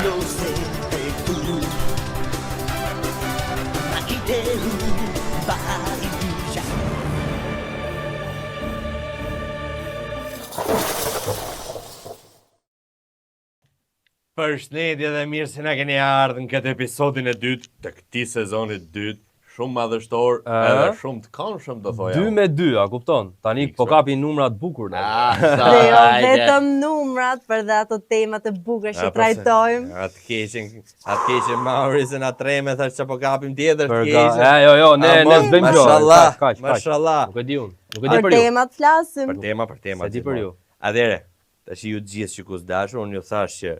Lo sé que tú Përshëndetje dhe mirë se na keni ardhur në këtë episodin e dytë të këtij sezoni të dytë, shumë madhështor, edhe shumë të këndshëm do thoja. 2-2, a kupton? Tani po kapi numrat bukur. Dhe jo vetëm numrat, për dhe ato temat e bukura që trajtojmë. Atë keqen Mauri se na treme thash që po kapim tjetër të keqen. Jo, ne s'bëjmë gjë. Mashallah. Nuk e di unë. Nuk e di për ju. Për temat flasim. Për tema. Se di për ju. Atëre, tash ju gjithë shikus dashur, unë ju thash që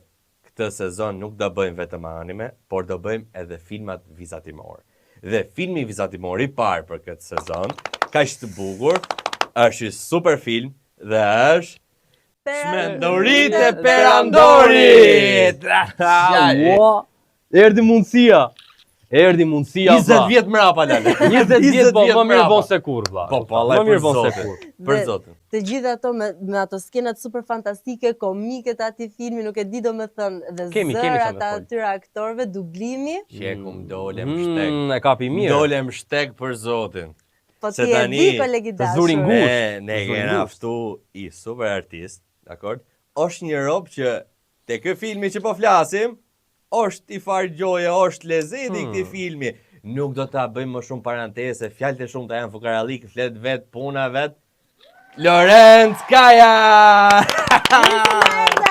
këtë sezon nuk do bëjmë vetëm anime, por do bëjmë edhe filmat vizatimor. Dhe filmi vizatimor i parë për këtë sezon, kaq të bukur, është një super film dhe është Shmendoritë e Perandorit. Erdhi mundësia. 20 vjet mrapa lale. 20 vjet po më mirë vonë se kur vlla. Po vallai për zotin. Për zotin. Të gjitha ato me ato skenat super fantastike, komike të atij filmi, nuk e di domethënë dhe zërat atyre aktorëve, dublimi. Qeku më dole më shtek. E kapi mirë. Dole më shtek për zotin. Po ti e di kolegi dashur. Zurin ngushtë. Ne kena aftu i super artist, dakord? Është një rob që te ky filmi që po flasim, është i farë gjoje, është lezeti i këtij filmi. Nuk do ta bëjmë më shumë parantese, fjalët e shumta janë fukarallik, flet vet puna vet. Lorenz Kaja!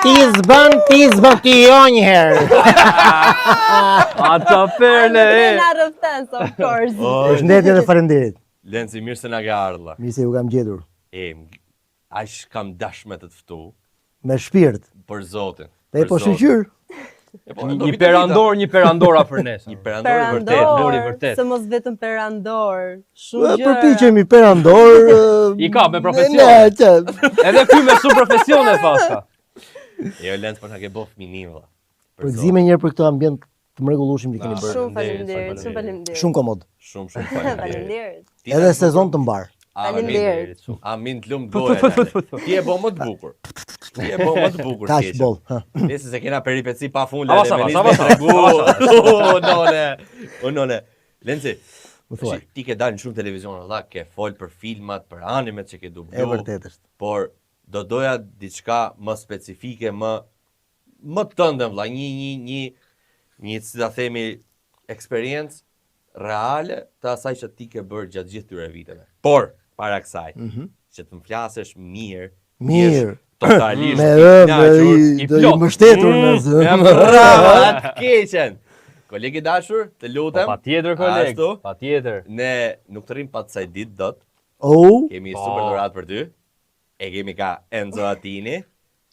Tizbën ti jo njëherë. Ata perle. Na rëften, of course. Përshëndetje dhe faleminderit. Lenci, mirë se na ke ardhur. Mirë se ju kam gjetur. Aq kam dashme të ftu. Me shpirt. Për zotin. Dhe po shqyr. Një perandora për nesër. Një perandor i vërtet. Se mos vetëm perandor. Shumë gjëra. Përpiqemi perandor. I ka me profesion. Edhe ky me shumë profesione paska. Jo Lenc, po na ke bëu fëminim valla. Përgëzime një herë për këtë ambient të mrekullueshëm që keni bërë. Shumë faleminderit. Shumë komod. Shumë faleminderit. Edhe sezon të mbar. Faleminderit. Amin të lumë goja. Ti e bo më të bukur. Kaq boll. Nëse se kena peripeci pa fund Unone. Lenci, ti ke dalë në shumë televizion, Allah, ke fol për filmat, për animet që ke dublu. E vërtet është. Por do doja diçka më specifike, më tëndëm, vlla, një si ta themi eksperiencë reale të asaj që ti ke bërë gjatë gjithë këtyre viteve. Por para kësaj, që të më flasësh mirë, totalisht i plot, mbështetur në zë. Atë keqen. Kolegi dashur, të lutem. Patjetër koleg, patjetër. Ne nuk të rrim pa të saj ditë dot. Kemi super dhuratë për ty. E kemi ka Enzo Atini.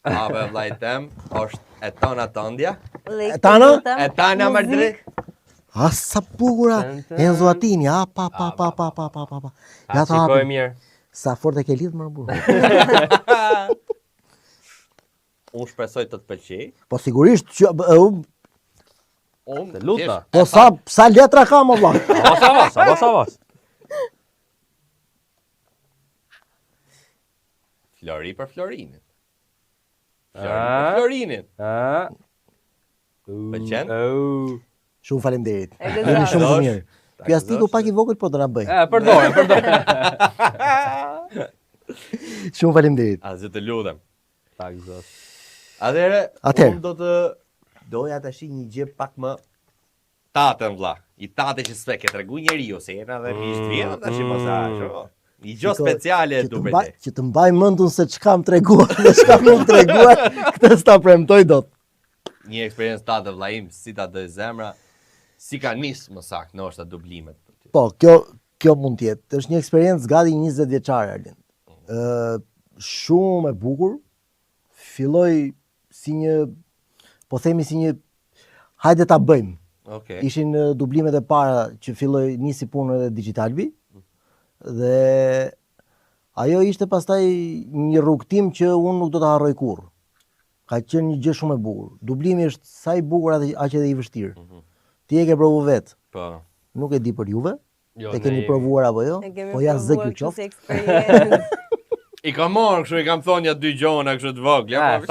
Ave vllajtem, është Etana Tandja. Etana Mardri. Sa bukura. Enzo Atini, pa. Ja ta shikoj mirë. Sa fort e ke lidhë më burr. Unë shpresoj të të pëlqej. Po sigurisht që Të luta. Po sa letra ka më vlla. Sa vas. Flori për Florinin. Florinin. Pëlqen? Shumë faleminderit. Jeni shumë të mirë. Pjastiku pak i vogël po do na bëj. Përdor. Shumë faleminderit. Azë të lutem. Tak zot. Atëherë, unë doja tash një gjë pak më tatën vlla. I tatë që s'e ke tregu njeriu se jena dhe miq vjen tash mos ashtu. Një gjë speciale duhet. Që të mbaj mendun se çka më treguar, dhe çka më treguar, këtë s'ta premtoj dot. Një eksperiencë tatë vlla im, si ta doj zemra. Si ka nis më saktë ndoshta dublimet. Po, kjo mund të jetë. Është një eksperiencë gati 20 vjeçare Arlin. Shumë e bukur. Filloi si një, po themi si një hajde ta bëjmë. Ishin dublimet e para që nisi punën edhe Digitalbi. Dhe ajo ishte pastaj një rrugtim që unë nuk do ta harroj kurrë. Ka qenë një gjë shumë e bukur. Dublimi është sa i bukur aq edhe i vështirë. Ti e ke provu vetë. Po. Nuk e di për juve. E keni provuar apo jo? Po ja zë ky qoftë. I kam marrë kështu, i kam thonë ja 2 gjona kështu të vogla.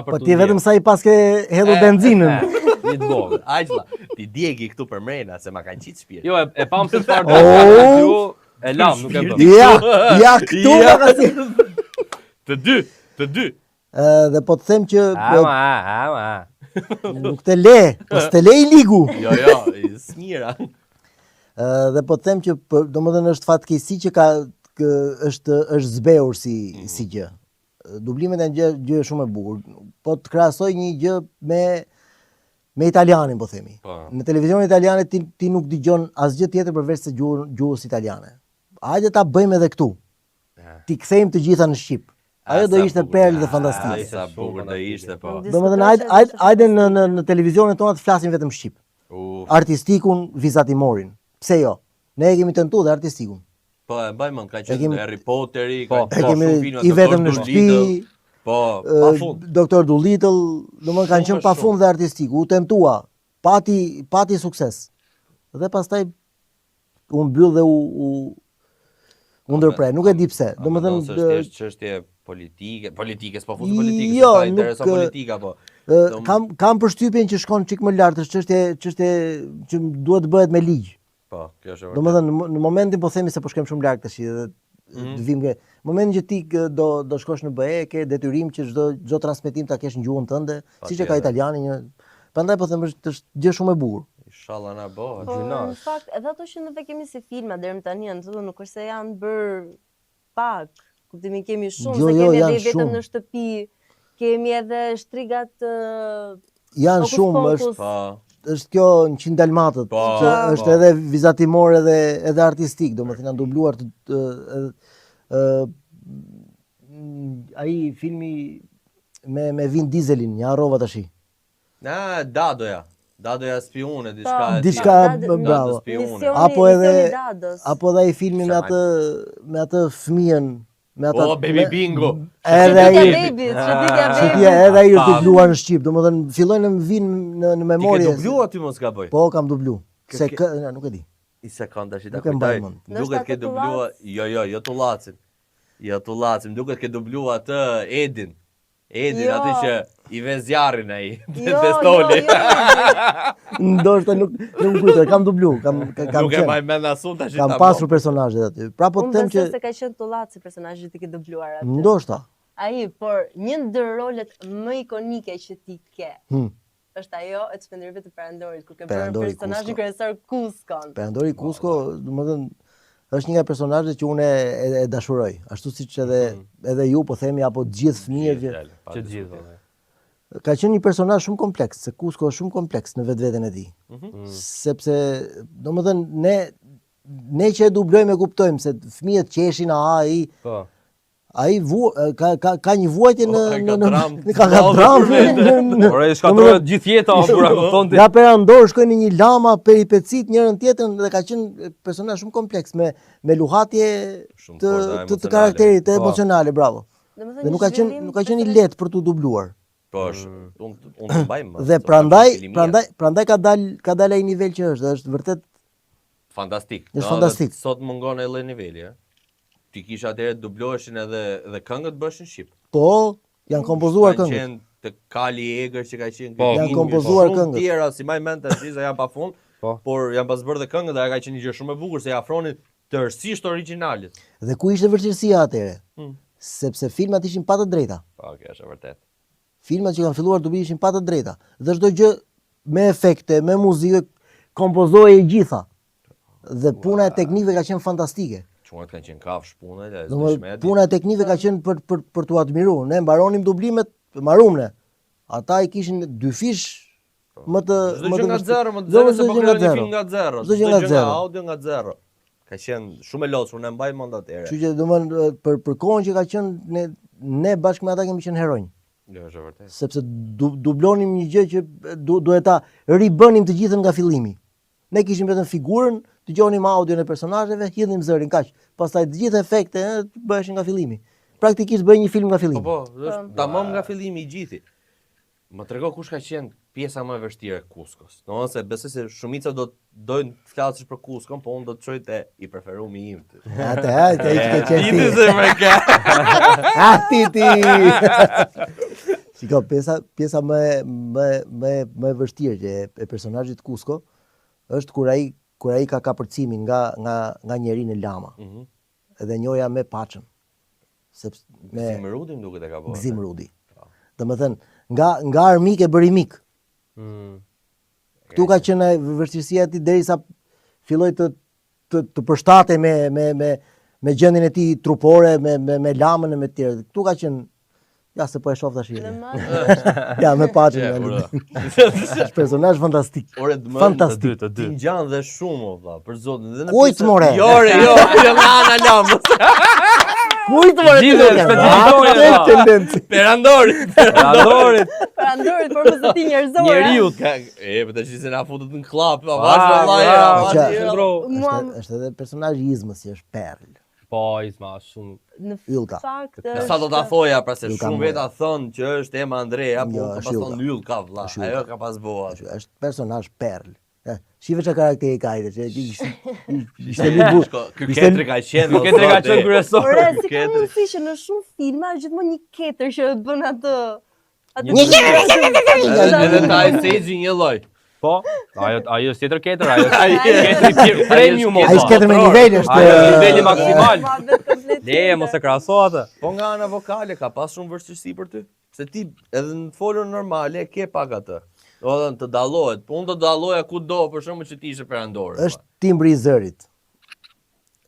Po ti vetëm sa I pas ke hedhur benzinën. Një të vogël. Ajla, ti djegi këtu për mrena se ma kanë qitë shpirë. Jo, e pam se çfarë do. E lam, nuk e bën. Ja, këtu ma ka si. Të dy. Dhe po të them që Ama. nuk të le, po s'te le I ligu. Jo, smira. Dhe po të them që domethënë është fatkeqësi që është zbehur si gjë. Dublimet janë gjë shumë e bukur. Po të krahasoj një gjë me italianin, po themi. Në televizionin italiane ti nuk dëgjon asgjë tjetër përveç se gjuhës italiane. Hajde ta bëjmë edhe këtu. Ti kthejmë të gjitha në shqip. Ajo do ishte perlë dhe fantastike. Sa bukur do ishte, po. Domethënë hajde në televizionin tonë të flasim vetëm shqip. Artistikun vizatimorin. Pse jo? Ne e kemi tentuar dhe artistikun. Po, e mbaj mend, ka qenë Harry Potteri, ka shumë filma I vetëm në shtëpi. Po, pafund. Dr. Dolittle, domethënë kanë qenë pafund dhe artistiku, u tentua, pati sukses. Dhe pastaj u mbyll dhe u ndërprer, nuk e di pse. Domethënë është çështje politike, s'po fut politike, jo, sa intereson politika, po. Kam përshtypjen që shkon çik më lart, është çështje që duhet të bëhet me ligj. Po, kjo është vërtet. Domethënë në momentin po themi se po shkem shumë larg tash dhe vim në momentin që ti do shkosh në BE ke detyrim që çdo transmetim ta kesh në gjuhën tënde, siç e ka italiani një. Prandaj po them është gjë shumë e bukur. Inshallah na bëhet. Në fakt, edhe ato që ne kemi si filma deri më tani janë thonë nuk është se janë bër pak. Kuptimi kemi shumë, se kemi edhe vetëm në shtëpi, kemi edhe shtrigat janë shumë, është kjo 100 dalmatët, që është edhe vizatimor edhe artistik, domethënë janë dubluar ai filmi me Vin Dieselin, ja harrova tash. Dadoja spione, diçka bravo. Apo edhe ai filmi me atë fëmijën Baby Bingo. Edhe ai është dubluar në shqip, domethënë fillojnë të vinë në memorje. Ti ke dubluar ti mos gaboj? Po, kam dublu. Se nuk e di. I sekond tash ta kujtoj. Duket ke dubluar, jo Tullacin. Jo Tullacin, duket ke dubluar atë Edin. Edin aty që I ve zjarrin ai, testoli. Ndoshta nuk kujtoj, kam dublu, kam nuk e mbaj mend asun tash. Kam pasur personazhet aty. Pra po them që se ka qenë Tullaci personazhi ti ke dubluar aty. Ndoshta. Ai, por një ndër rolet më ikonike që ti ke. Është ajo e çmendërve të Perandorit kur ke bërë personazhin kryesor Kuskon. Perandori Kusko, domethënë është një nga personazhet që unë e dashuroj, ashtu siç edhe ju po themi apo të gjithë fëmijët që të gjithë. Ka qenë një personazh shumë kompleks, se Kusko është shumë kompleks në vetveten e tij. Sepse domethënë ne që e dublojmë e kuptojmë se fëmijët qeshin ai. Po. Ai ka një vuajtje në ka dram. Ora shkatërrohet gjithë jeta kur kuptonte. Ja Perandor shkojnë në një lama peripecit njërin tjetrën dhe ka qenë personazh shumë kompleks me luhatje të karakterit të emocionale, bravo. Dhe nuk ka qenë I lehtë për tu dubluar. Po, unë të mbajmë. Dhe prandaj ka dalë ai nivel që është vërtet fantastik. Është fantastik. Sot mungon edhe niveli, Ti kisha atëherë dubloheshin edhe këngët bëshin shqip. Po, janë kompozuar këngët. Kanë qenë të Kali Egër që ka qenë këngë. Janë kompozuar këngët. Shumë tjera, si maj mend tash se janë pafund, por janë pas bërë dhe këngët dhe ka qenë një gjë shumë e bukur se ja afronin tërësisht originalit. Dhe ku ishte vështirësia atëherë? Sepse filmat ishin pa të drejta. Po, kjo është vërtet. Filmat që kanë filluar dubi ishin pa të drejta. Dhe çdo gjë me efekte, me muzikë kompozohej e gjitha. Dhe puna e teknikëve ka qenë fantastike. Çunat kanë qenë kafsh punën, puna e teknikëve ka qenë për tu admiruar. Ne mbaronim dublimet, marrumne. Ata I kishin dy fish më të nga zero, më të se po krijojnë një film nga zero. Çdo gjë nga audio nga zero. Ka qenë shumë e lodhshëm, ne mbaj mend atëherë. Kështu që domethënë për kohën që ka qenë ne bashkë me ata kemi qenë heronj. Jo, është vërtet. Sepse dublonim një gjë që duhet ta ribënim të gjithën nga fillimi. Ne kishim vetëm figurën, dëgjonim audion e personazheve, hidhnim zërin kaq. Pastaj të gjithë efektet bëheshin nga fillimi. Praktikisht bëj një film nga fillimi. Po, është tamam nga fillimi I gjithi. Më trego kush ka qenë pjesa më e vështirë e Kuskos. Domethënë se besoj se shumica dojnë të flasësh për Kuskon, po unë do të çoj te I preferumi im. Ti se më ka. Ti. Shiko, pjesa më e vështirë që e personazhit Kusko është kur ai ka kapërcimin nga njeriu në lama. Edhe njoja me Paçën. Sepse me Gzim Rudi më duket e ka bërë. Gzim Rudi. Domethënë, nga armik e bëri mik. Ktu ka qenë vështirësia e tij derisa filloi të përshtatej me gjendjen e tij trupore, me lamën e me të tjerë. Ktu ka qenë ja se po e shoh tash. Ja, me Paçën. Është personazh fantastik. Fantastik. Ti ngjan dhe shumë valla, për zotin. Kujt more? Jo, nga ana lamës. Kujt more? Gjithë specifikohet. Perandorit, por mos ti njerëzore. Njeriu. Po tash se na futët në klap, vallahi. Është edhe personazhi i Izmës, si është Perl. Po, Izma shumë. Në Ylka. fakt. Sa do ta thoja, pra se Ylka shumë more. veta thonë që është Ema Andrea, po Jo, ka është pas Ylka. thonë Ylka valla. Është Ylka. Ajo ka pas bëu. Është personazh Perl. Shive çka karakteri ka ai, që ishte libur. Ky ketri ka qenë. Ky ketri ka qenë kryesor. Por si ka mundësi që në shumë filma është gjithmonë një ketër që bën atë. Edhe ta Sage një lloj. Po, ajo është tjetër ketër, ajo ketri premium. Ai është ketër me nivel, është niveli maksimal. Le, mos e krahaso atë. Po nga ana vokale ka pas shumë vështirësi për ty. Se ti edhe në folur normale ke pak atë. Do të thënë të dallohet. Po unë do dalloja kudo, për shembull që ti ishe perandore. Është timbri i zërit.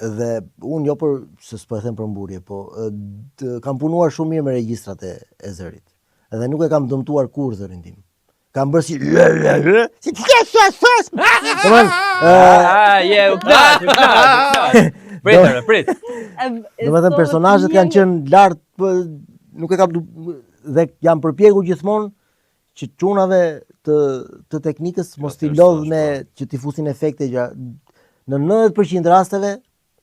Dhe unë jo për se s'po e them për mburje, po kam punuar shumë mirë me regjistrat e zërit. Edhe nuk e kam dëmtuar kur zërin tim. Kam bërë si ti ke sos. Je u knaq. Prit. Domethënë personazhet kanë qenë lart, nuk e kam dhe jam përpjekur gjithmonë që çunave të teknikës mos t'i lodh me që t'i fusin efekte gjë. Në 90% rasteve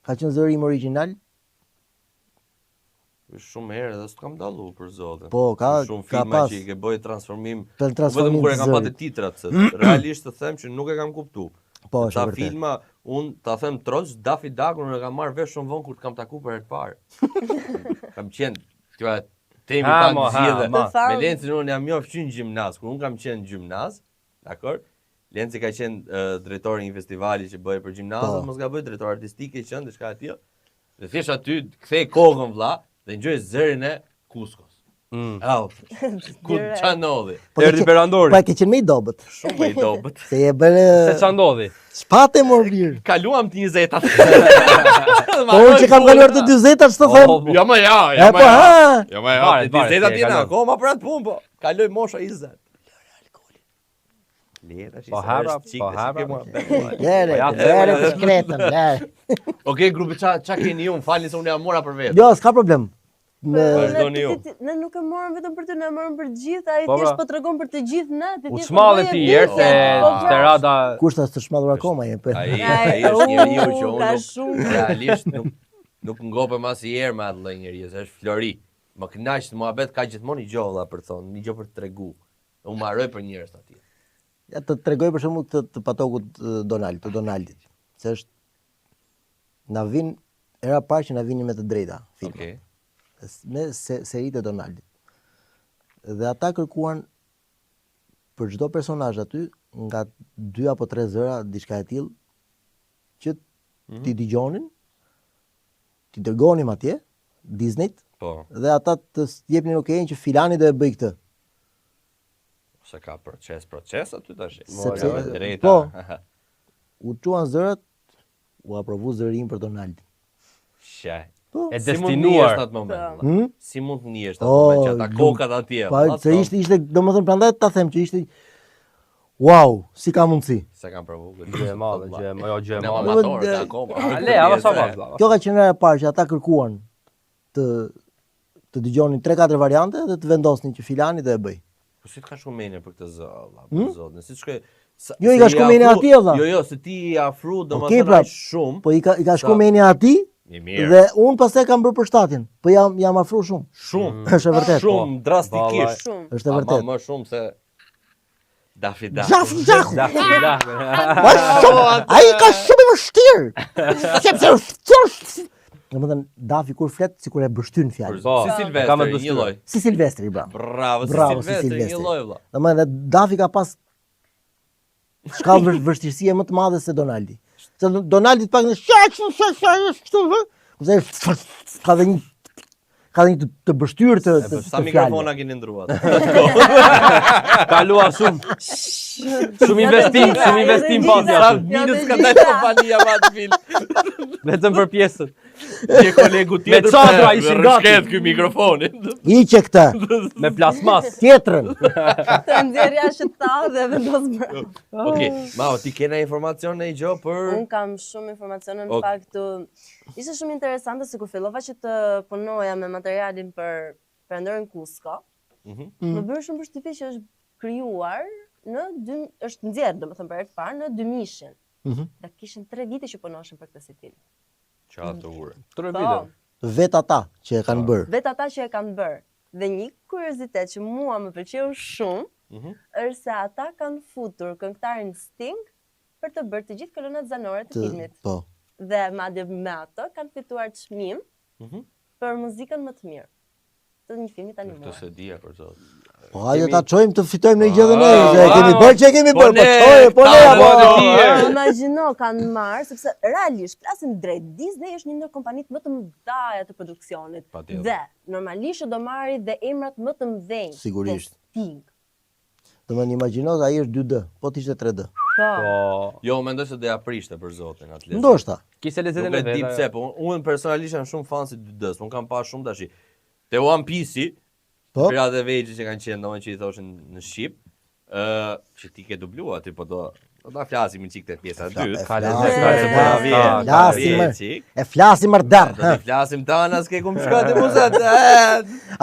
ka qenë zëri im origjinal. Shumë herë edhe s'kam dallu për zotin. Po, ka filma pas që i ke bëj transformim. transformim Vetëm kur e kam të patë titrat, se realisht të them që nuk e kam kuptuar. Po, është Ta vërtet. filma, unë ta them troç, Daffy Duck unë e kam marrë vesh shumë vonë kur të kam taku për herë të parë. Kam qenë, tyra temi pak zgjidhe. Me Lencin unë jam mjaft qenë gjimnaz, kur unë kam qenë gjimnaz, dakor? Lenci ka qenë drejtori i një festivali që bëhej për gjimnazat, mos gaboj drejtor artistike i qenë diçka e tillë. Dhe thjesht aty kthej kokën vlla dhe ngjoj zërin e Kuskos. Au. Ku ç'a ndodhi? Erdhi perandori. Po e ke qenë më i dobët. Shumë më i dobët. Se e bëre Se ç'a ndodhi? Shpate mor lir. Kaluam të 20-at. Po unë që kam kaluar të 40-at ç'të them? Jo më ja, E po ha. Jo më ja, të 20-at jena akoma për atë punë, po. Kaloj mosha 20. Lera, Po hapra, po hapra. Lere të shkretën, lere. Okej, grupi ç'a keni ju? Falni se unë jam mora për vetë. Jo, s'ka problem. Vazhdoni ju. Ne nuk e morëm vetëm për ty, ne morëm për të gjithë, ai Po, thjesht po tregon për të gjithë ne, U çmallë ti herë se ishte rada. Kushta të shmadhur akoma je. Ai është njeriu që ka unë shumë. realisht nuk ngopem asnjëherë me atë lloj njeriu, është Flori. Më kënaq të muhabet ka gjithmonë një gjë valla për thonë, një gjë për të tregu. Unë marroj për njerëz atje. Ja të tregoj për shembull të patokut Donaldit, se është na vin era parë që na vinin me të drejta filma. Okej. Me seritë e Donaldit. Dhe ata kërkuan për çdo personazh aty nga 2 apo 3 zëra diçka e tillë që ti dëgjonin, ti dërgonim atje Disney-t, Po, dhe ata të jepnin okejin që filani do e bëj këtë. se ka proces aty tash. Sepse Drejta. po u çuan zërat, u aprovu zëri im për Donaldin. Shaj. Po. E Si mund destinuar. në atë moment? Si mund të njesh atë Oh, moment që ata kokat atje? Pa, se ishte domethënë prandaj ta them që ishte wow, si ka mundësi. Se kam provu. Gjë e madhe, gjë e Ne madhe. amator ka akoma. Ale, ama sa vazhdo. Kjo ka qenë era e parë që ata kërkuan të dëgjonin 3-4 variante dhe të vendosnin që filani do e bëj. Po si të ka shumë menje për këtë zë, Allah, për zotin. Si të shkoj... Jo, i ka shku menja ati, Allah. Jo, se ti i afru, do më Okej, të pra, rajsh shumë. Po i ka shku menja ati I mirë. dhe unë pastaj kam bërë përshtatjen. Po jam afru shumë. Shumë. Është e vërtet. Shumë, drastikisht. Shumë. Është e vërtet. Më shumë se... Daffy Duck. Ai ka shumë i vështirë. Sepse Domethënë Dafi kur flet sikur e bështyn fjalën. Po, Si kam Silvestri, e një bështyr. lloj. Si Silvestri, bravo. Bravo, si Bravo, si Silvestri, një Silvestri. lloj vëlla. Domethënë Dafi ka pas shkallë vështirësie më të madhe se Donaldi. Se Donaldi të pak në ka dhe një të bështyr të Sa fjalë. mikrofona keni ndruar? Kalua shumë. Shumë investim pati Sa aty. minus ka dalë kompania me atë film. Vetëm për pjesën. Ke kolegu tjetër. çadra ishin gati. Rëshket ky mikrofoni. Hiqe këtë, Me plasmas. tjetrën. Të nxjerrja shëtar dhe vendos bravo. Okej, Mao, ti kena informacion në i gjo për... Unë kam shumë informacione në Ok. fakt. Ishte shumë interesante se kur fillova që të punoja me materialin për Perëndorën Kusko. Më bërë shumë përshtypje që është krijuar është nxjerrë domethënë për herë të parë në 2000-shin. Dhe kishin 3 vite që punoshin për këtë si film. Qatë të ure. 3 Po, vite. Vet ata që e kanë bërë. vetë ata që e kanë bërë. Dhe një kuriozitet që mua më pëlqeu shumë është se ata kanë futur këngëtarin Sting për të bërë të gjithë kolonat zanore të filmit. Po. Dhe madje me ato kanë fituar çmim për muzikën më të mirë të një filmi Këtë animuar. se dhja për zot. Po hajde ta çojmë të fitojmë në gjë dhe ne. Ah, Se e kemi bërë që e kemi bërë. ne, Po ne ta apo. bëjmë. Imagjino kanë marrë sepse realisht flasim drejt, Disney është një ndër kompanitë më të mëdha të produksionit. Patjetër. Dhe normalisht do marri dhe emrat më të mëdhenj. Sigurisht. Dhe Sting. Domethënë imagjino ai është 2D, po të ishte 3D. Po. Po, Jo, mendoj se do ja prishte për zotin atë lezet. Ndoshta. kishte Nuk lezetën e e di vet. pse, po unë personalisht jam shumë fan si 2D-s, unë kam pa shumë tash. Te One Piece-i, Po. Pirat e Vegjë që kanë qenë domethënë që i thoshin në shqip, që ti ke dubluar ti, po do ta flasim një çik te pjesa e dytë. Ka flasim, lezet, flasim, ka flasim. ka. Flasim, E flasim më dar. Do të flasim tana s'ke kum shkoti muzat.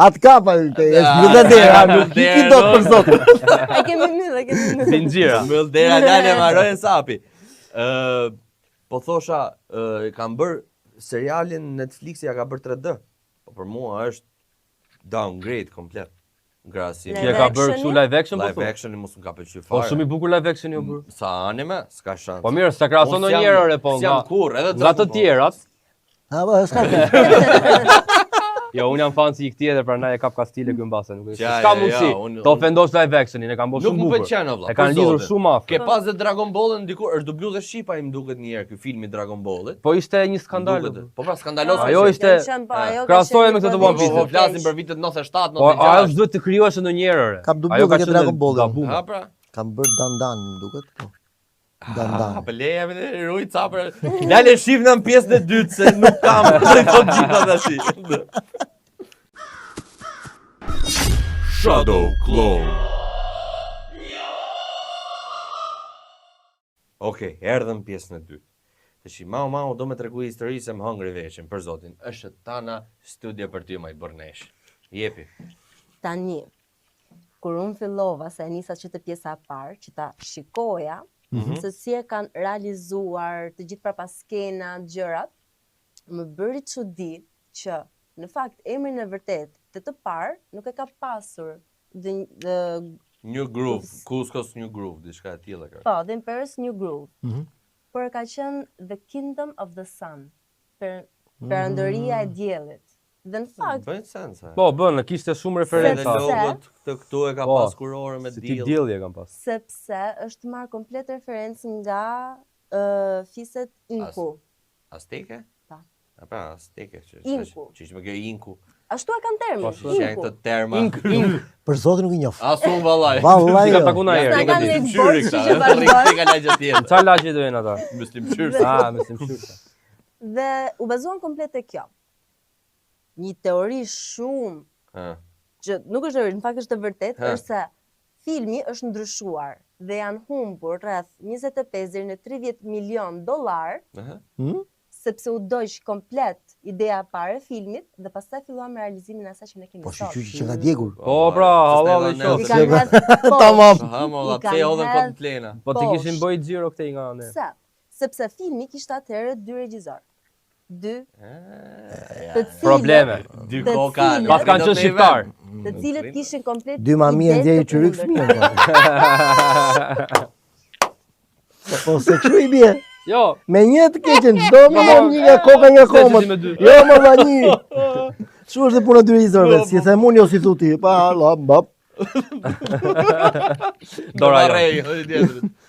Atë kapa është mbyllë dera, nuk i do për zotin. E kemi mbyll, e kemi mbyll. Zinxhira. Mëll dera dalë marrën sapi. Po thosha, kam bër serialin Netflix ja ka bër 3D. Po për mua është downgrade komplet. Grasim. Live Që e ka bërë kështu live action po Live thua? action mos më ka pëlqyer Po fare. shumë i bukur live action jo bër. Sa anime, s'ka shans. Po mirë, s'ta krahason Unë ndonjëherë ore po s'jam kur, edhe nga të tjerat. Ha, po, s'ka. Jo, unë jam fan si i këtij edhe prandaj e kap ka stile ky mbase, nuk e di. Ja, S'ka ja, mundsi. ja, unë- Të ofendosh live actionin, e kanë bërë Nuk shumë më bukur. pëlqen o vlla. E kanë për lidhur zotin. shumë afër. Ke pas dhe Dragon Ballin dikur, është dublu dhe shqipa im duket një herë ky filmi Dragon Ballit. Po ishte një skandal. Duket. Po pra skandaloz. Ajo ishte- krahasohet me këtë të One Po Piece-it. flasim për vitet 97, Po ajo 96. duhet të krijohesh ndonjëherë ore. Kam dublu Ajo dhe ke qenë Dragon Ballin. gabume. Ha pra. Kam bërë dandan, më duket. Po. Dandan. Po leja me ruj capër. Lale shif në pjesën e dytë se nuk kam të gjitha tash. Shadow Clone. Okej, erdhëm pjesën e dytë. Tashi mau do me tregu histori se më hëngri veshin për zotin. Është tana studio për ty më i bërnesh. Jepi. Tani, kur unë fillova se e nisa që të pjesa e parë, që ta shikoja, se si e kanë realizuar të gjithë prapa skenat, gjërat, më bëri çudi që në fakt emrin e vërtet të parë nuk e ka pasur New Groove, Cusco's New Groove, diçka e tillë ka. po, The Emperor's New Groove. Por ka qenë The Kingdom of the Sun, perëndoria e diellit. Dhe në fakt, Bën sens. Po, bën, kishte shumë Edhe referenca. Sepse- logot këtu e ka Po, pas kurore me Si ti diell. diellje kam pas. sepse është marrë komplet referencë nga fiset Inku. Azteke? Pa. Pra, azteke që Inku. që me kjo inku. Ashtu e kanë termin, Po, ashtu Që janë Inku. këto terma. Për zotin nuk i njoh. Asun vallaj. Vallaj. Si ka jo. taku na S'na herë. kanë Muslim një qyri borçi këta. që vazhdon. Rikti ka lagje tjetër. Çfarë lagje do jenë ata? Muslim qyri. Ah, mislim shyrsa. Dhe u bazuan komplet te kjo. Një teori shumë Ha. që nuk është teori, në fakt është e vërtetë, Ha. është se filmi është ndryshuar dhe janë humbur rreth 25 deri në 30 milion dollar Aha. sepse u doq komplet ideja e parë e filmit dhe pastaj filluam realizimin e asaj që ne kemi Po sot. shqyqy që ka djegur. Po, pra, Allah I dhe qoftë. kanë hedhë poshtë. Tamam. Ha, mo, I la pse kanë hodhen hedhë- kot plena. Po ti Poshtë. kishin bëj xhiro këtej nga ne. Pse? Sepse filmi kishte atëherë 2 regjisor. 2 Ja. të cilët Probleme. Dy Të koka. cilët- Pas kanë qenë shqiptar. të cilët kishin komplet Dy mami e ide ndjej të çyryk kundërta. fëmijën. Po se çu i bie. Jo. Me një të keqen, çdo më marr një nga koka nga komët. Jo, më dha një. Çu është dhe puna dyrizorëve, si e them unë jo si thu ti. Pa, Allah, mbap. Dora jo.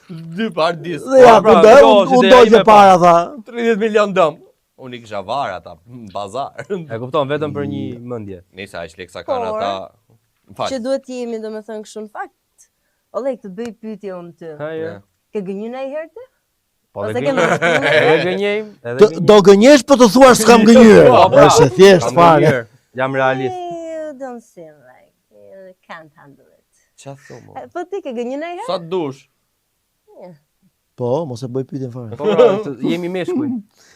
Dy par dis. Dhe ja, ku do që para tha. 30 milion dëm. Unë i kisha varë ata në bazar. E kupton vetëm për një mendje. Nisa aq leksa kanë ata. Që duhet jemi domethënë kështu në fakt. Ollek të bëj pyetje unë ty. Ha jo. Ke gënjur ndonjëherë ti? Po Ose dhe ke marrë edhe gënjejm, edhe Do gënjesh për të thuar s'kam gënjur. Është thjesht fare. Jam realist. You don't seem like you can't handle it. Qa thumë? Po ti ke gënjur ndonjëherë? Sa dush? Po, mos e bëj pyetjen fare. Po pra, jemi meshkuj.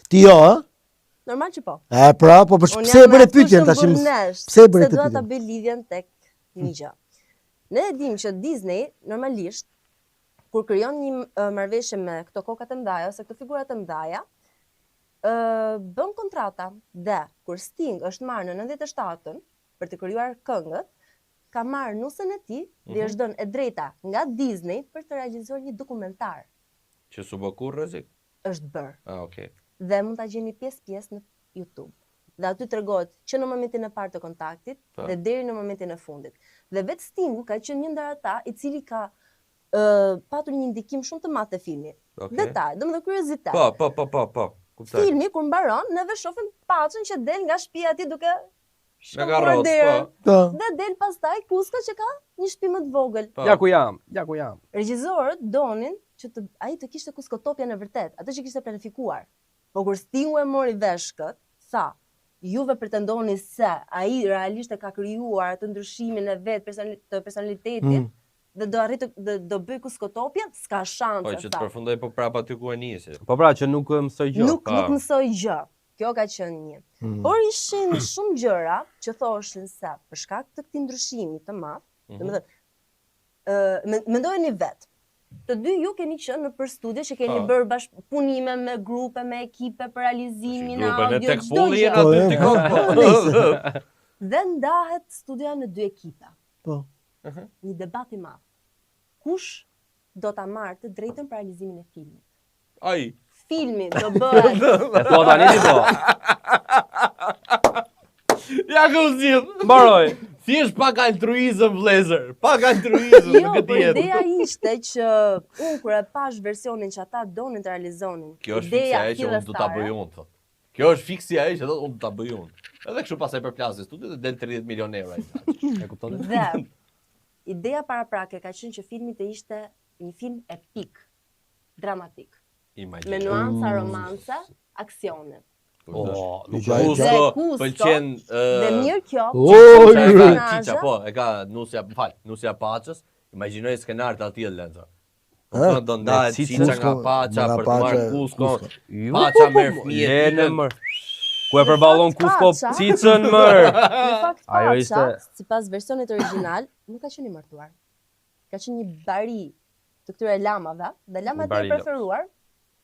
Ti jo, ha? Normal që po. E pra, po pse e bëre pyetjen tash? Pse e bëre Se dua ta pyetjen? bëj lidhjen tek një gjë. Ne e dim që Disney normalisht kur krijon një marrëveshje me këto kokat e mëdha ose këto figurat e mëdha, bën kontrata dhe kur Sting është marrë në 97-ën për të krijuar këngët, ka marrë nusën e tij dhe është dhënë e drejta nga Disney për të realizuar një dokumentar. Që su bë kur rrezik? Është bërë. Okej. Dhe mund ta gjeni pjesë në YouTube. Dhe aty tregohet që në momentin e parë të kontaktit dhe deri në momentin e fundit. Dhe vetë Stingu ka qenë një ndër ata i cili ka patur një ndikim shumë të madh te filmi. Detaj, domethënë kuriozitet. Po. Kuptoj. Filmi kur mbaron, neve shohim Paçën që del nga shtëpia e tij duke Me karrocë, Po. dhe del pastaj Kuska që ka një shtëpi më të vogël. Ja ku jam. Regjisorët donin që ai të kishte Kuskotopia në vërtet, atë që kishte planifikuar. Po kur Stingu e mori vesh kët, tha, juve pretendoni se ai realisht e ka krijuar atë ndryshimin e vet të personalitetit dhe do arrit do bëj Kuskotopia, s'ka shanse. Po që të përfundoj po prap aty ku e nisi. Po pra që nuk mësoj gjë. Nuk mësoj gjë. Kjo ka qenë një. Por ishin shumë gjëra që thoshin se për shkak të këtij ndryshimi të madh, domethënë mendojeni vet. Të dy ju keni qenë në për studio që keni bërë bashkëpunime me grupe, me ekipe për realizimin e audio, çdo gjë. Dhe ndahet studioja në dy ekipe. Po. Një debat i madh. Kush do ta marrë të drejtën për realizimin e filmit? Ai. Filmi do bëhet. E thua tani ti po. Ja ku zgjidh. Mbaroj. Thjesht pak altruizëm vëllezër. Pak altruizëm në Jo, këtë por jetë. ideja ishte që unë kur e pash versionin që ata donin të realizonin. Kjo është fiksi ajo që unë do ta bëj unë thotë. Kjo është fiksi ajo që thotë unë do ta bëj unë. Edhe kështu pastaj përplasë studio dhe del 30 milion euro ai. E kupton? Dhe ideja paraprake ka qenë që filmi të ishte një film epik, dramatik, me nuanca romance, aksione. Kusko pëlqen dhe mirë kjo. Qiqa, po, e ka Nusja Paçës. Imagjinoj skenar të atij Lenzo. Do ndahet Qiqa nga Paça për të marrë Kusko. Paça merr fëmijë. Ku e përballon Kusko Cicën mër. Në fakt Ajo ishte sipas versionit origjinal nuk ka qenë i martuar. Ka qenë një bari të këtyre lamave, dhe lamat e preferuar,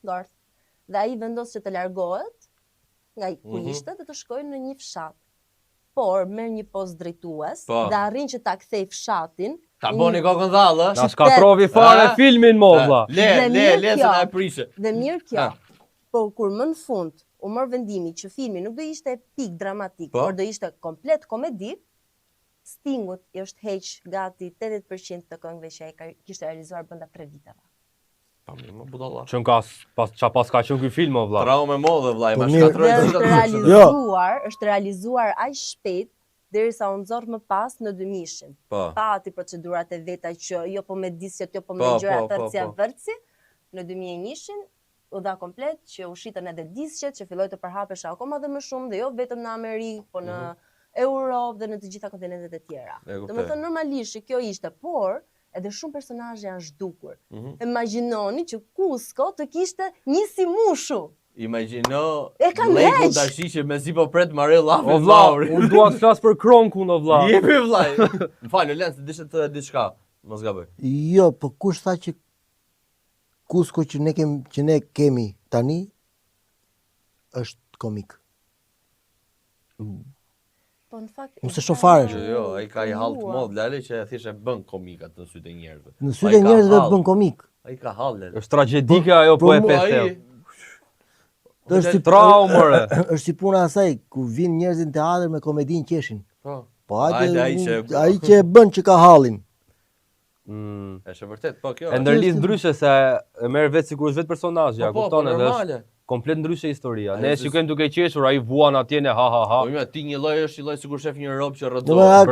Garth. Dhe ai vendos që të largohet nga ku ishte dhe të shkojnë në një fshat. Por merr një post drejtues dhe arrin që ta kthej fshatin. Ta boni kokën dhallë. Na shkatrovi fare filmin molla. Le se na e prishe. Dhe mirë kjo. Po kur më në fund u mor vendimi që filmi nuk do ishte epik dramatik, por do ishte komplet komedi, Stingut i është heq gati 80% të këngëve që ai kishte realizuar brenda 3 viteve. Pa më budalla. Çon ka pas ka qenë ky film o vlla. Traumë modhe vllai, më shkatroi. Është realizuar aq shpejt derisa u nxorr më pas në 2000-shin. Pati procedurat e veta që jo po me disjet, jo po me gjëra tërcia vërci. Në 2001-shin u dha komplet që u shitën edhe disqet që filloi të përhapesha akoma dhe më shumë dhe jo vetëm në Amerikë, po në Europë dhe në të gjitha kontinentet e tjera. Domethënë normalisht kjo ishte, por edhe shumë personazhe janë zhdukur. Imagjinoni që Kusko të kishte një si mushu. Imagjino Leku tash që mezi po pret marrë llafin. O vlla, unë dua të flas për Kronkun o vlla. Jepi vllai. M'fal, Lens, dishet të diçka. Mos gaboj. Jo, po kush tha që Kusko që ne kemi tani është komik. Po në fakt Mos e shoh fare. Jo, ai ka i hall të mod lale që thjesht e bën komikat në sytë e njerëzve. Në sytë e njerëzve bën komik. Ai ka hall. Është tragjedike ajo po e pesë. Është si traumore. Është si puna asaj ku vinë njerëzit në teatr me komedinë qeshin. Po Hajde, ai që e bën që ka hallin. Është vërtet, po kjo. E ndërlidh ndryshe se e merr vetë sikur është vetë personazhi, ja kupton edhe normale. Komplet ndryshe historia. Ne shikojmë duke qeshur, ai vuan atje ne ha ha ha. Po më ti një lloj është një lloj sikur shef një rob që rrodohet.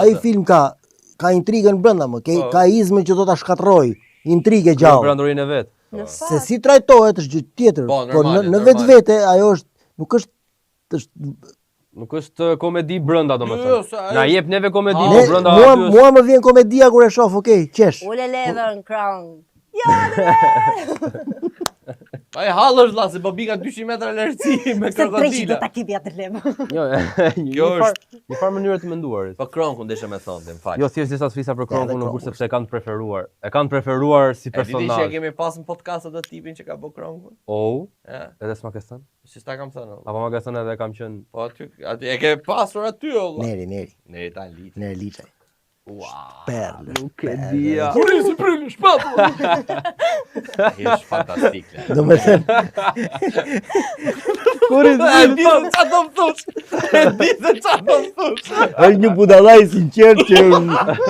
Ai film ka intrigën brenda më, ka izmën që do ta shkatërroj, intrigë gjallë. Brandorinë e vet. Se si trajtohet është gjë tjetër, por në vetvete ajo është nuk është komedi brenda domethënë. Na jep neve komedi brenda aty. Mua më vjen komedia kur e shoh, okay, qesh. Ule Leven Crown. Ai hallësh vlla se po bika 200 metra lartësi me krokodila. Ta kipi atë lem. Jo, kjo është një farë mënyrë të menduarit. Po Kronkun desha me thonë, më fal. Jo, thjesht disa fisa për Kronkun, nuk sepse e kanë preferuar. E kanë preferuar si personazh. Ditë që kemi pas në podcast atë tipin që ka bë Kronkun. Edhe s'ma ke thënë? Si ta kam thënë. Apo ma ke thënë edhe kam qenë. Po aty e ke pasur aty valla. Neri ta liç. Neri liçaj. Wow. Perle. Nuk e dia. Kurisi pryl shpatull. Është fantastik. Domethënë. Kurisi çfarë do të thosh? Ditë çfarë do të thosh? Është një budallaj sinqert që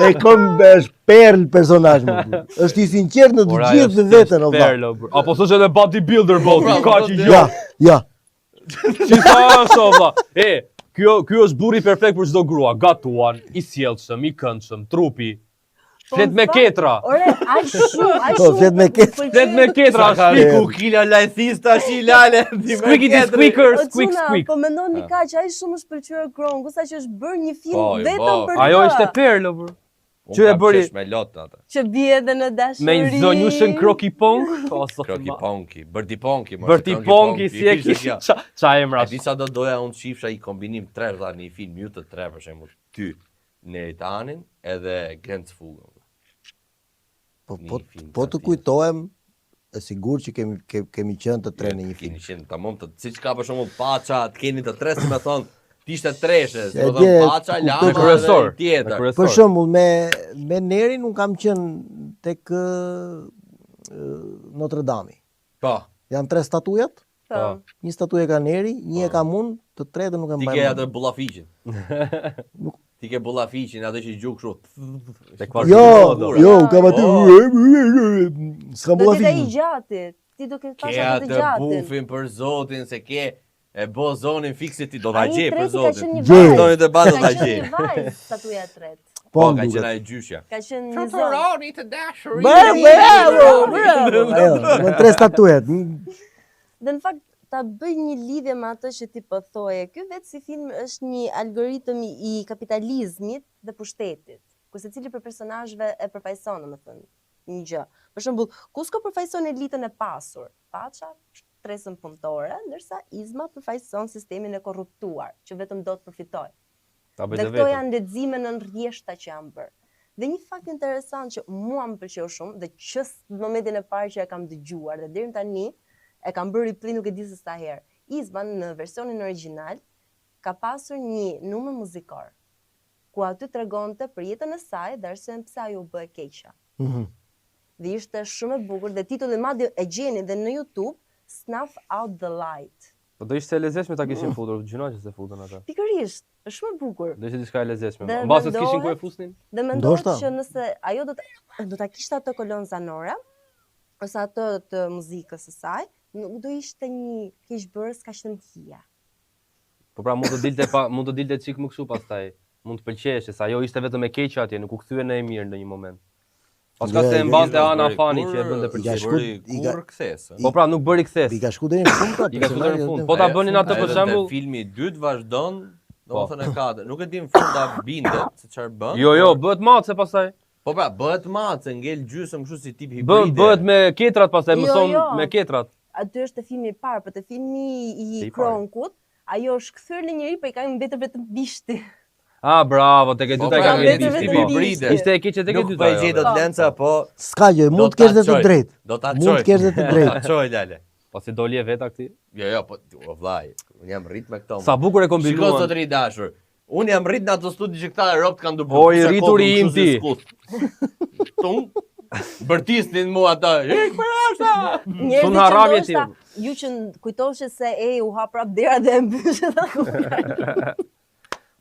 e kam është perl personazh. Është i sinqert në të gjithë vetën o valla. Apo thosh edhe bodybuilder body, ka që jo. Ja. Si thashë valla. Ky është burri perfekt për çdo grua, gatuan, i sjellshëm, i këndshëm, trupi. Flet me ketra. Ore, aq shumë. Flet me ketra. Flet me ketra, shpiku kila lajthis tash i lale. Squeaky squeaker, squeak squeak. Po mendoni kaq, ai shumë është pëlqyer Kronku, sa që është bërë një film vetëm për të. Ajo ishte perlë bër. Që e bëri me lot atë. Që bie edhe në dashuri. Me një zonjushën Krokipong, Krokiponki, Bërtiponki, Bërtiponki si e kish. Ça emra. Disa do doja unë shifsha i kombinim tre dha në një film, ju të tre për shembull, ty, Neritanin edhe Grendsfugën. Po të kujtohem, e sigur që kemi qenë të tre në një film. Keni qenë tamam të siç ka për shembull Paça, të keni të tre si më thon. Ishte treshe, do të thonë Paça, Lama dhe tjetër. Për shembull me Nerin un kam qenë tek Notre Dame. Po. Janë tre statujat? Po. Një statujë ka Neri, një e kam unë, të tretën nuk e mbaj. Ti ke atë bullafiqin. Ti ke bullafiqin, atë që gjuk kështu. Jo, kam aty. S'kam bullafiqin. Do të i gjatit. Ti do ke pasur atë gjatin. Ke atë bufin për Zotin se ke e bo zonin fiksit ti do ta gjej për Zotin. Doni të bado ta gjej. Ka qenë një vajzë statuja e tretë. Po, ka qenë ai gjyshja. Ka qenë një zonë. Të dashuri. Bravo. Me tre statujat. Dhe në fakt ta bëj një lidhje me atë që ti po thoje. Ky vetë si film është një algoritëm i kapitalizmit dhe pushtetit. Ku secili për personazheve e përfaqëson, domethënë, një gjë. Për shembull, Kusko përfaqëson elitën e pasur. Paça tresën punëtore, ndërsa Izma përfaqëson sistemin e korruptuar, që vetëm do të përfitojë. Dhe këto janë lexime në rrjeshta që janë bërë. Dhe një fakt interesant që mua më pëlqeu shumë dhe që në momentin e parë që e kam dëgjuar dhe deri tani e kam bërë replay nuk e di se sa herë. Izma në versionin origjinal ka pasur një numër muzikor ku aty tregonte për jetën e saj dhe arsyen pse ajo u bë e keqja. Dhe ishte shumë e bukur dhe titulli madje e gjeni dhe në YouTube Snuff Out the Light. Po do ishte e lezetshme ta kishin futur, gjëna që se futën ata. Pikërisht, është shumë e bukur. Do ishte diçka e lezetshme. Mbase të kishin ku e fusnin. Dhe mendohet që nëse ajo do ta kishte atë kolon zanore ose atë të muzikës së saj, nuk do ishte një keqbërës kaq të mkia. Po pra mund të dilte çik më kështu pastaj. Mund të pëlqejë se ajo ishte vetëm e keqja atje, nuk u kthye në e mirë në një moment. Paska se mbante Ana Fani që e bënte për kthesë. Po pra nuk bëri kthesë. I ka shku deri në fund pra. I ka shku deri në fund. Po ta bënin atë për shembull. Filmi i dytë vazhdon, domethënë e katërt. Nuk e di në fund ta bindet se çfarë bën. Jo, bëhet matse pastaj. Po pra, bëhet matse, ngel gjysmë kështu si tip hibride. Bëhet me ketrat pastaj, mëson me ketrat. Aty është filmi i parë, por te filmi i Kronkut, ajo është kthyer në njëri, po i kanë mbetur vetëm bishti. Ah, bravo, tek e dyta ka ngjitur tipi hibride. Ishte e keqe tek e dyta. Nuk po e gjej dot lenca, po s'ka gjë, mund të kesh dhe të drejtë. Do ta çoj. Mund të kesh dhe të drejtë. Ta çoj lale. Po si doli e veta këti? Jo, po vllai, unë jam rrit me këto. Sa bukur e kombinuan. Shiko sot ri dashur. Unë jam rrit në ato studi që këta robt kanë dubuar. O i rrituri im ti. Tung. Bërtisnin mua ata. Ik për ashta. Sun harramje ti. ju që kujtoshe se u ha prap dera dhe e mbyshe dhe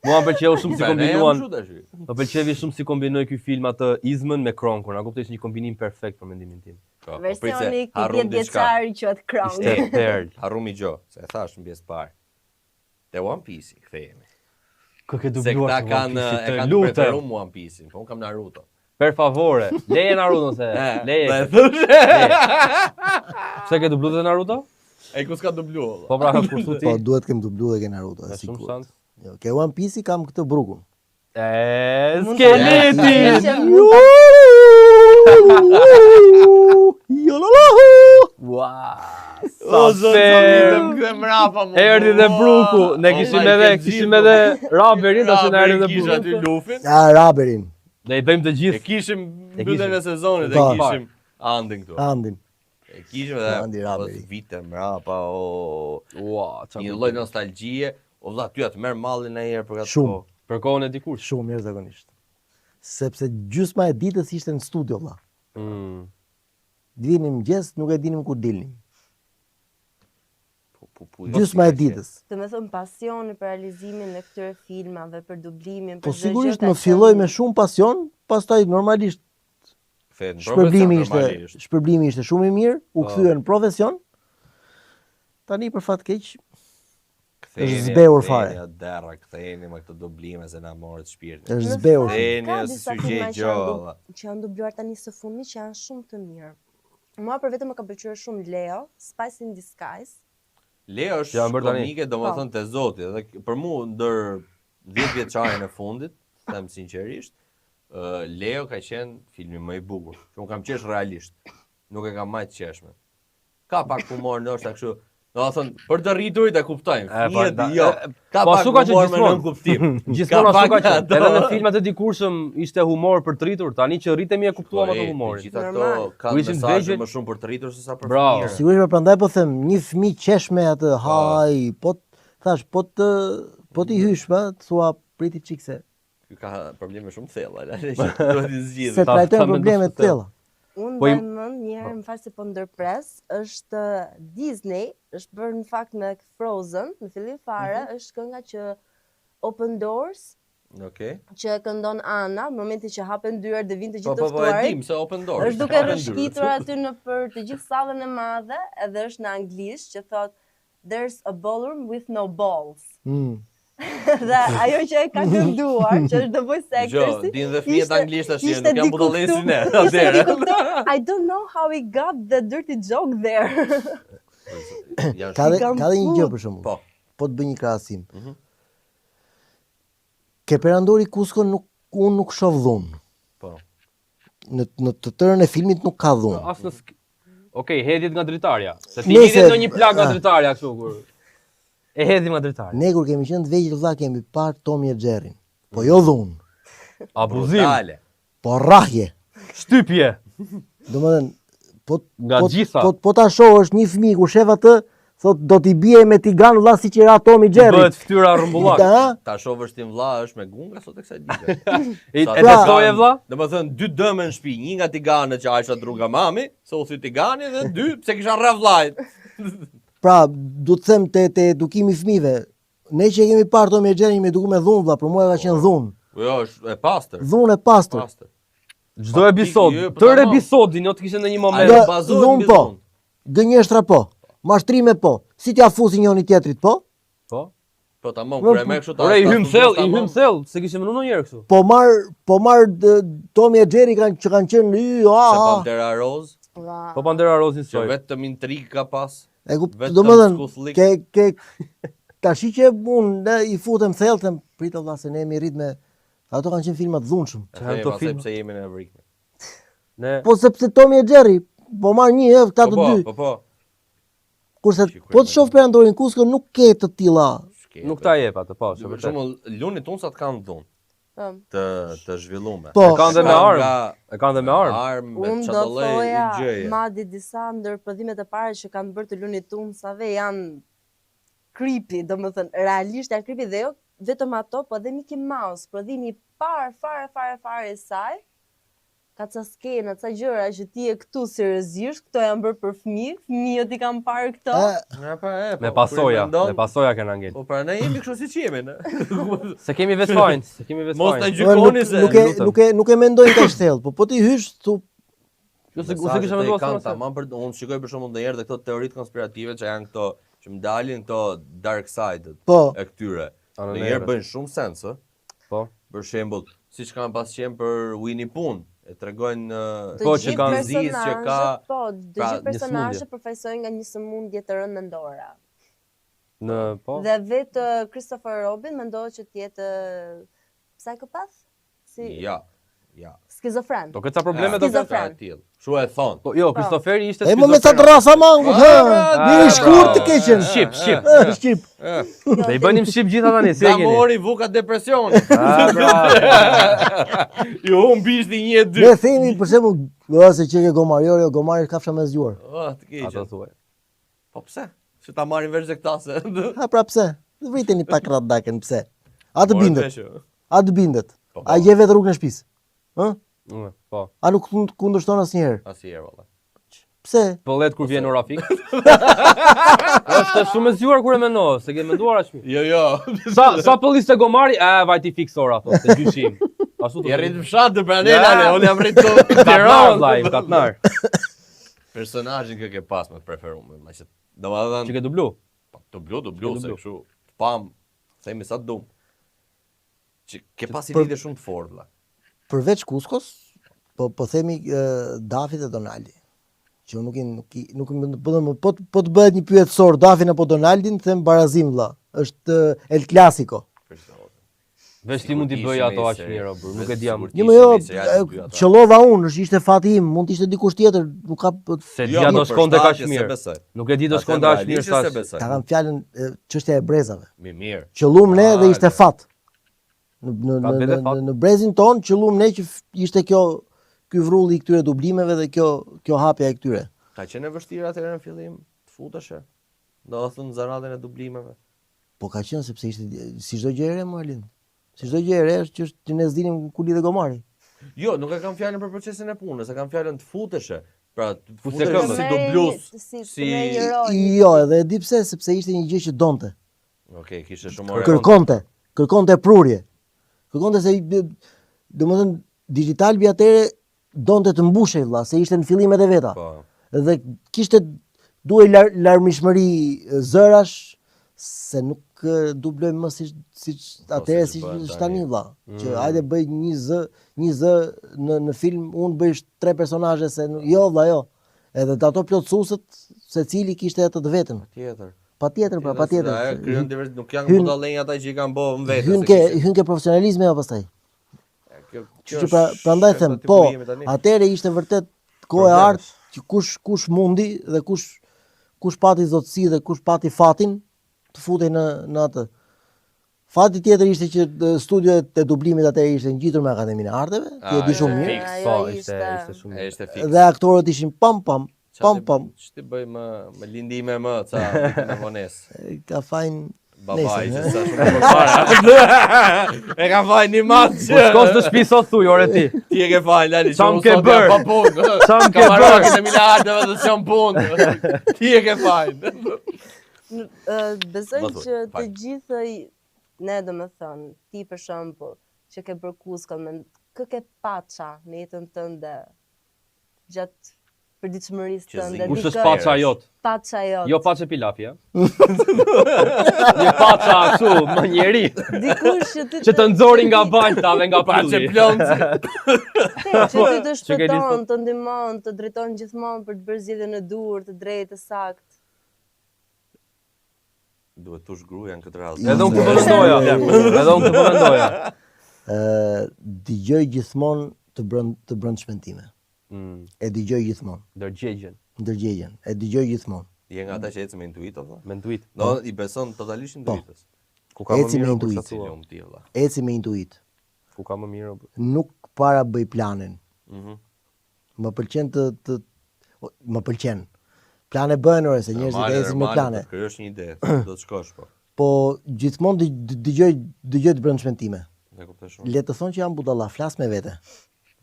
Mua më pëlqeu shumë si Ne kombinuan. jam tash. Më pëlqevi shumë si kombinoi ky film atë izmën me Kronkun. Na kuptoj, ishte një kombinim perfekt për mendimin tim. versioni ku 10 vjeçar i quhet Crown. Ishte perl. Harrumi gjo, se e thash në pjesë parë. Te One Piece kthehemi. Kë ke Se dubluar këta kanë e kanë lutem. preferuar One Piece-in, po unë kam Naruto. Per favore, leje Naruto se. Leje. Do e thosh. Pse ke dubluar Naruto? E ku s'ka dubluar. Po pra, kur thu ti. Po duhet kem dublu dhe ke Naruto, e Shumë sigurt. shans. Jo, ke One Piece kam këtë brukun. Skeleti. Ua. O zotëm, kthe mrapa mo. Erdhi dhe bruku, ne kishim edhe Raberin ose na erdhi dhe Kisha bruku. aty lufin. Ja, Raberin, Ne i bëjmë të E gjithë. kishim E mbylljen e sezonit, e Po. kishim Andin këtu. Andin. E kishim Andi edhe Raberi. pas vite mrapa, o Ua, një lloj nostalgjie. O vlla, ty atë merr mallin e herë për atë Shumë. kohë. Për kohën e dikush. Shumë jashtëzakonisht. Sepse gjysma e ditës ishte në studio valla. Dinim mëngjes, nuk e dinim ku dilnim. Gjysma e ditës. Të me thëmë pasioni për realizimin e këtyre filmave, për dublimin, Po për çdo sigurisht gjë ka më filloi qenë- me shumë pasion, pastaj normalisht Kthehet në shpërblimi profesion, ishte normalisht. shpërblimi ishte shumë i mirë, u kthye në profesion. Tani për fat keq është zbehur fare. Derra, ktheheni me këto dublime se na morët shpirtin. është Në zbehur. fakt, Theni ka ose disa sugje filma gjalla. që janë dubluar tani së fundmi që janë shumë të mirë. Mua për vetëm më ka pëlqyer shumë Leo, Spice in Disguise. Leo është Ja, bërë tani. komike, domethënë te Zoti, dhe për mua ndër 10 vjeçarin e fundit, them sinqerisht, Leo ka qenë filmi më i bukur. Që unë kam qesh realisht. Nuk e kam majt qeshme. Ka pak humor ndoshta kështu. Domethënë, për të rriturit e kuptojmë. Fëmijët jo. Ka po, pak ashtu ka që humor me gjithmonë. nën kuptim. Gjithmonë ashtu ka qenë. ato. Edhe në filmat e dikurshëm ishte humor për të rritur, tani që rritemi e kuptuam atë humorin. Gjithë ato Normal. kanë Ku ishim mesazhe vegjël- më shumë për të rritur se sa për Bravo. fëmijë. Sigurisht, por prandaj po them, një fëmijë qesh me atë, haj, po ti hysh, pa, thua priti çik se Ky ka probleme shumë thella, që duhet i zgjidhë. se trajtojnë ta probleme mendosh të tilla. Unë Po i- mbaj mend një herë më fal se po ndërpres, është Disney, është bërë në fakt me Frozen, në fillim fare, është kënga që Open Doors, Okej. që e këndon Ana, në momentin që hapen dyert dhe vinë të Po gjithë të po po e dim ftuarit. se Open Doors. Është duke rrëshqitur aty në për të gjithë sallën e madhe, edhe është në anglisht që thot There's a ballroom with no balls. Dhe ajo që e ka kënduar, që është The Voice Jo, Actress. din dhe fëmijët anglisht tash, ishte nuk janë di budallesi kuptum- ne. ishte di Atëherë. kuptum, I don't know how he got the dirty joke there. Janë Ka dhe kam ka dhe një gjë fut. për shembull. Po. Po të bëj një krahasim. Ke perandori Kusko unë nuk shoh dhunë. Po. Në të tërën e filmit nuk ka dhunë. As në Okej, hedhjet nga dritarja. Se ti Nëse- hedhjet në një plak nga dritarja kështu kur e hedhim nga dritarja. Ne kur kemi qenë të vegjël vëlla kemi parë Tommy e Jerryn. Po jo dhunë, Abuzim, Brutale. po rrahje. shtypje. Domethënë Nga gjitha. Po ta shohësh një fëmijë kur shef atë, thot do t'i bie me tigan vëlla siç i ra Tommy Jerry. Bëhet fytyra rrumbullak. Da? Ta shohësh ti vlla është me gunga sot e kësaj dite. E Sa testoje vlla? Domethënë dy dëmë në shtëpi, një nga tiganet që Aisha druga mami, se u thy tigani dhe dy pse kisha rreth vllajt. Pra, du të them te edukimi i fëmijëve. Ne që kemi parë Tommy e Jerry me edukum me dhunë vëlla, për mua ka qenë dhunë. Po jo, është e pastër. Dhunë e pastër. Pastër. Çdo episod, Jo, po tërë tamam. episodin jo të kishte në një moment. Ajo- bazohet dhunë mbi po. dhunë. Gënjeshtra po, mashtrime po. Si t'ja fusi njëri tjetrit po? Po. Po tamam, kur e me kështu ta. Ore, i ta hym studiosh thell, i tamam. hym thell, se kishim mënuar një herë kështu. Po marr Tommy e Jerry që kanë qenë Se ah. Pantera Rose, Po Pandera Rozin që soi. vetëm intrig ka pas. E Vetëm domethënë skuthlik. ke tash që unë ne i futem thelltem, pritë valla se ne jemi rrit me ato kanë qenë filma të dhunshëm. Që janë këto filma. Sepse jemi në Amerikë. Ne Po sepse Tommy e Jerry po marr një këta Po të po, dy. po po. Kurse Shikuj, po të shoh perandorin Kusko nuk ke të tilla. nuk ta jep atë, po, është Për vërtet. shembull, Luni Tunsat kanë dhunë të zhvillume. Po. Kanë dhe me Kanë armë. nga E kanë dhe me armë. armë, me Unë do çatollë i thoja, gjëje. madje disa ndër prodhimet e para që kanë bërë të Looney Tunesave janë creepy, domethënë realisht janë creepy dhe jo vetëm ato, po edhe Mickey Mouse, prodhimi i parë fare i saj, ka ca skena, ca gjëra që ti je këtu seriozisht, këto janë bërë për fëmijë, fëmijët i kanë parë këto. Me pasoja kena ngel. Po pra ne jemi kështu siç jemi, ne. Se kemi vetë fajin, Mos ta gjykoni se nuk e mendojnë kaq thellë, po ti hysh thu Ose kisha menduar se tamam për unë shikoj për shembull ndonjëherë këto teoritë konspirative që janë këto që më dalin këto dark side-et e këtyre. Ndonjëherë bëjnë shumë sens, ë? Po. Për shembull, siç kanë pas qenë për Winnie Pooh, e tregojnë që kanë zis që ka po, të gjithë personazhet përfaqësojnë nga një sëmundje të rënë mendore. Po. Dhe vetë Christopher Robin mendohet që të jetë psikopat? Ja. Skizofren. Do këtë probleme do të tillë. Kështu e thon. Po jo, Kristoferi ishte skizofren. Më me ca rasa mangu, Mirë shkurt të keqen. Shqip. Ne I bënim shqip gjitha tani, si e keni? Mori vuka depresion. Jo, mbishti 1-2. Ne themi për shembull, se që ke Gomari, Gomari kafsha me zgjuar. Të keqen. Ato thuaj. Po pse? Që ta marrin vesh këta se. Ha pra pse? Vriteni pak raddaken pse? A të bindet? A je vetë rrugën e shtëpisë? Po. A nuk kundërshton asnjëherë? Asnjëherë valla. Pse? Po let kur vjen ora fik. Është shumë e zgjuar kur e mendoj, se ke menduar aq mirë. Jo. Sa pollis te Gomari, vajti fiks ora thotë, te gjyshim. Ashtu të rrit fshat të pranelale, unë jam rrit këtu. Katnar. Personazhin që ke pas më të preferuar, më që domethënë që ke dublu. Po dublu se kështu. Pam, themi sa dum. Që ke pas ide shumë të forta. Përveç Kuskos, po themi Dafit e Donaldi. Që nuk po të bëhet një pyetje sor Dafin apo Donaldin, them barazim vlla. Është El Clasico. Veç ti mund t'i bëj ato aq mirë, nuk e di jam. Jo, qellova unë, ishte fati im, mund të ishte dikush tjetër, nuk ka se dia do shkonte kaq mirë. Nuk e di do shkonte aq mirë sa. Ta kam fjalën çështja e brezave. Mirë. Qëllum ne dhe ishte fat. Në brezin ton qëllum ne që ishte ky vrulli I këtyre dublimeve dhe kjo hapja e këtyre. Ka qenë e vështirë atëherë në fillim të futesh? Do të thonë zaradën e dublimeve. Po ka qenë sepse ishte si çdo gjë e re Marlin. Si çdo gjë e re është që ne s'dinim ku lidhe Gomari. Jo, nuk e kam fjalën për procesin e punës, e kam fjalën të futesh. Pra, të futesh si dublus, si jo, edhe e di pse, sepse ishte një gjë që donte. Okej, kishte shumë orë. Kërkonte prurje. Kërkonte se domethënë Digitalbi atëre donte të mbushej vlla, se ishte në fillimet e veta. Po. Dhe kishte duhej larmishmëri zërash se nuk dublojmë më siç atëre siç tani vlla. Që hajde bëj një zë në film, unë bëj 3 personazhe se jo vlla, jo. Edhe ato plotësuesët secili kishte atë të vetën. Patjetër. Patjetër. Nuk janë budallënj ata që I kanë bërë vetë. Hyn ke profesionalizmi apo pastaj? Që prandaj them, po, atëre ishte vërtet kohë e artë që kush mundi dhe kush pati zotësi dhe kush pati fatin të futej në atë. Fati tjetër ishte që studiot e dublimit atëre ishte ngjitur me Akademinë e Arteve, që e di shumë mirë. Po, ishte shumë mirë. Ishte fiks. Dhe aktorët ishin pam. Ç'ti bëj më lindime më ca me vonesë. Ka fajin babai që sa shumë më parë. E ka fajin një maç. Po shkos në shtëpi sot thuj ore ti. Ti e ke fajin Lali. Çam ke bër? Çam ke bër? Akademinë e Arteve dhe s'jam punë. Ti e ke fajin. Besoj që të gjithë ne domethënë, ti për shembull, që ke bërë Kuskon, kë ke paça në jetën tënde gjatë përditshmërisë tënde. Kush është paça jot? Paça jot. Jo paça pilafi, ja. Një paça ashtu, më njeri. Dikush që të nxori nga balta dhe nga paçë plonci. Që ti të shpëton, të ndihmon, të drejton gjithmonë për të bërë zgjedhjen e duhur, të drejtë, të saktë. Duhet tush gruaja në këtë rast. Edhe unë këtë mendoja. Dëgjoj gjithmonë të brëndshme time. E dëgjoj gjithmonë. Ndërgjegjen. E dëgjoj gjithmonë. Je nga ata që ecën me intuit apo? Me intuit. Do I beson totalisht intuitës. Ku ka më mirë apo Eci me intuit. Ku ka më mirë apo? Nuk para bëj planin. Më pëlqen më pëlqen. Plane bëhen ore se njerëzit ecin me plane. Kjo është një ide, do të shkosh po. Po gjithmonë dëgjoj të brëndshme time. E kuptoj shumë. Le të thonë që jam budalla, flas me vete.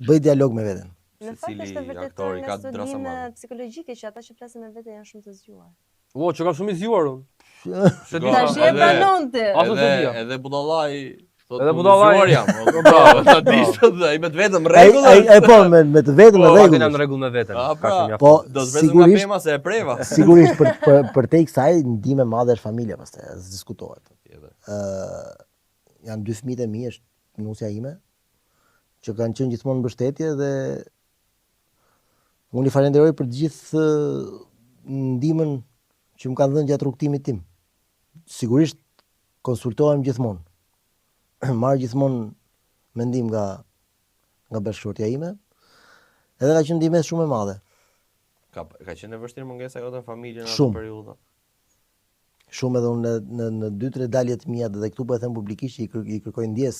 Bëj dialog me veten. Në fakt është e vërtetë aktori me ka drasa studime madhe. psikologjike që ata që flasin me vete janë shumë të zgjuar. O, që kam shumë i zgjuar unë. Tash e pranonte. Aso se dia. Edhe budallai Edhe budallai jam. Bravo, ta dish ai me të vetëm rregull. Ai po me të vetëm në Jam rregull. në rregull me veten. Pra, Po do të vetëm nga pema se e preva. Sigurisht për te kësaj ndihmë madhe është familja pastaj, as diskutohet. Janë dy fëmijët e mi, është nusja ime, që kanë qenë gjithmonë në mbështetje dhe unë i falenderoj për të gjithë ndihmën që më kanë dhënë gjatë rrugtimit tim. Sigurisht konsultohem gjithmonë. Marr gjithmonë mendim nga bashkëshortja ime. Edhe ka qenë ndihmë shumë e madhe. Ka qenë e vështirë mungesa jote në familje në atë Shumë. periudhë. Shumë edhe unë në 2-3 daljet mia dhe këtu po e them publikisht i kërkoj ndjes,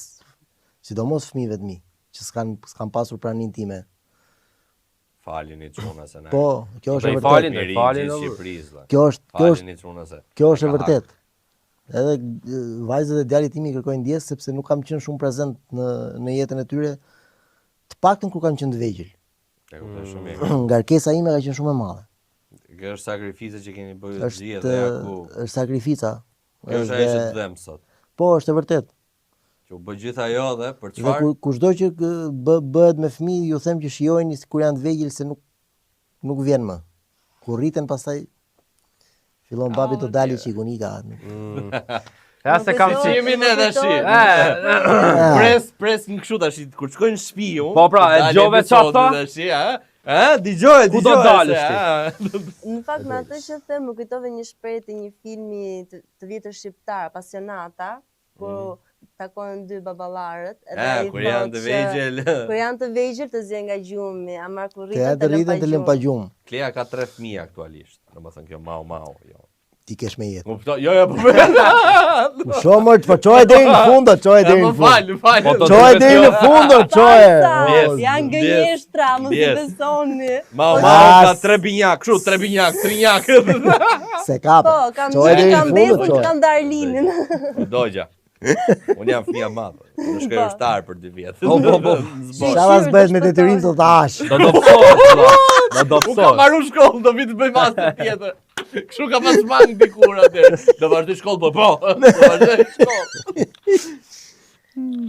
sidomos fëmijëve të mi, që s'kan pasur praninë time. Falini çuna se na. Po, kjo është e Falin, vërtetë. falin. Shqipërisë. Kjo Falini çuna se. është e vërtetë. Edhe vajzat e djalit tim i kërkoj ndjes sepse nuk kam qenë shumë prezent në jetën e tyre, të paktën kur kanë qenë të vegjël. E kuptoj shumë mirë. Ngarkesa ime ka qenë shumë e madhe. Kjo është sakrificë që keni bërë të gjithë dhe Është sakrifica. Kjo është ajo që të them sot. Po, është e vërtetë. Që u bë gjithë ajo dhe për Dhe çfarë? kushdo që bëhet me fëmijë, ju them që shijojeni kur janë të vegjël se nuk vjen më. Kur rriten pastaj fillon babi të dalë çikunika. Ja se kam Si jemi ne tash. Pres një kështu tash kur shkojnë në shtëpi unë. Po pra, e dëgjove çfarë tha? Tash, ha? Dëgjoj. Ku do dalësh ti? Në fakt me atë që them, më kujtove një shprehje të një filmi të vjetër shqiptar, Pasionata, ku takojnë dy baballarët, ai Kur janë të vegjël. Kur janë të vegjël të zien nga gjumi, a marr kur Te atë rriten të lëm pa gjumë. Klea ka 3 fëmijë aktualisht. Domethënë kjo mau, jo. Ti kesh me jetë. Kuptoj. Jo, po. Shoh më të çoj deri në fund, çoj deri në fund. Fal. Çoj deri në fund, çoj. Janë gënjeshtra, mos i besoni. Mau ka 3 binjak, kështu 3 binjak, 3 binjak. Se kap. Po, kam fund, besur çoj. që kam Darlinin. Dogja. Unë jam fëmija madhe. Në shkoj ushtar për 2 vjet. Po. Shavas bëhet me detyrim të tash. Do dobësohet. Do Unë kam dobësohet. marrë shkollë, do vi të bëj master tjetër. Kështu ka pas mang dikur atë. Do vazhdoj shkollë, po. Do vazhdoj shkollë.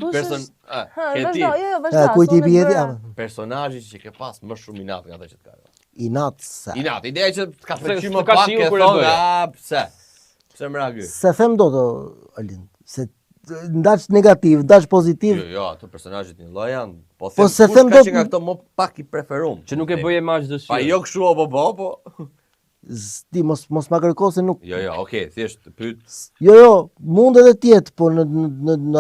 Këti Jo, vazhdo. Kujt i bie ti? personazhi që ke pas më shumë inat nga ata që të ka. Inat se. Inat, ideja që të ka Se fëqy më ka pak shiu e kur e thonë, bëj. pse? Pse më ra ky? Se them dot Alin, se ndaç negativ, ndaç pozitiv. Jo, ato personazhet një lloj janë. Po Po them, se kush them ka dot- që nga këto më pak i preferum. Që nuk e bëje imazh Pa dëshirë. jo kështu po. Ti mos ma kërko se nuk. Jo, okay, thjesht pyet. Jo, mund edhe të jetë, po në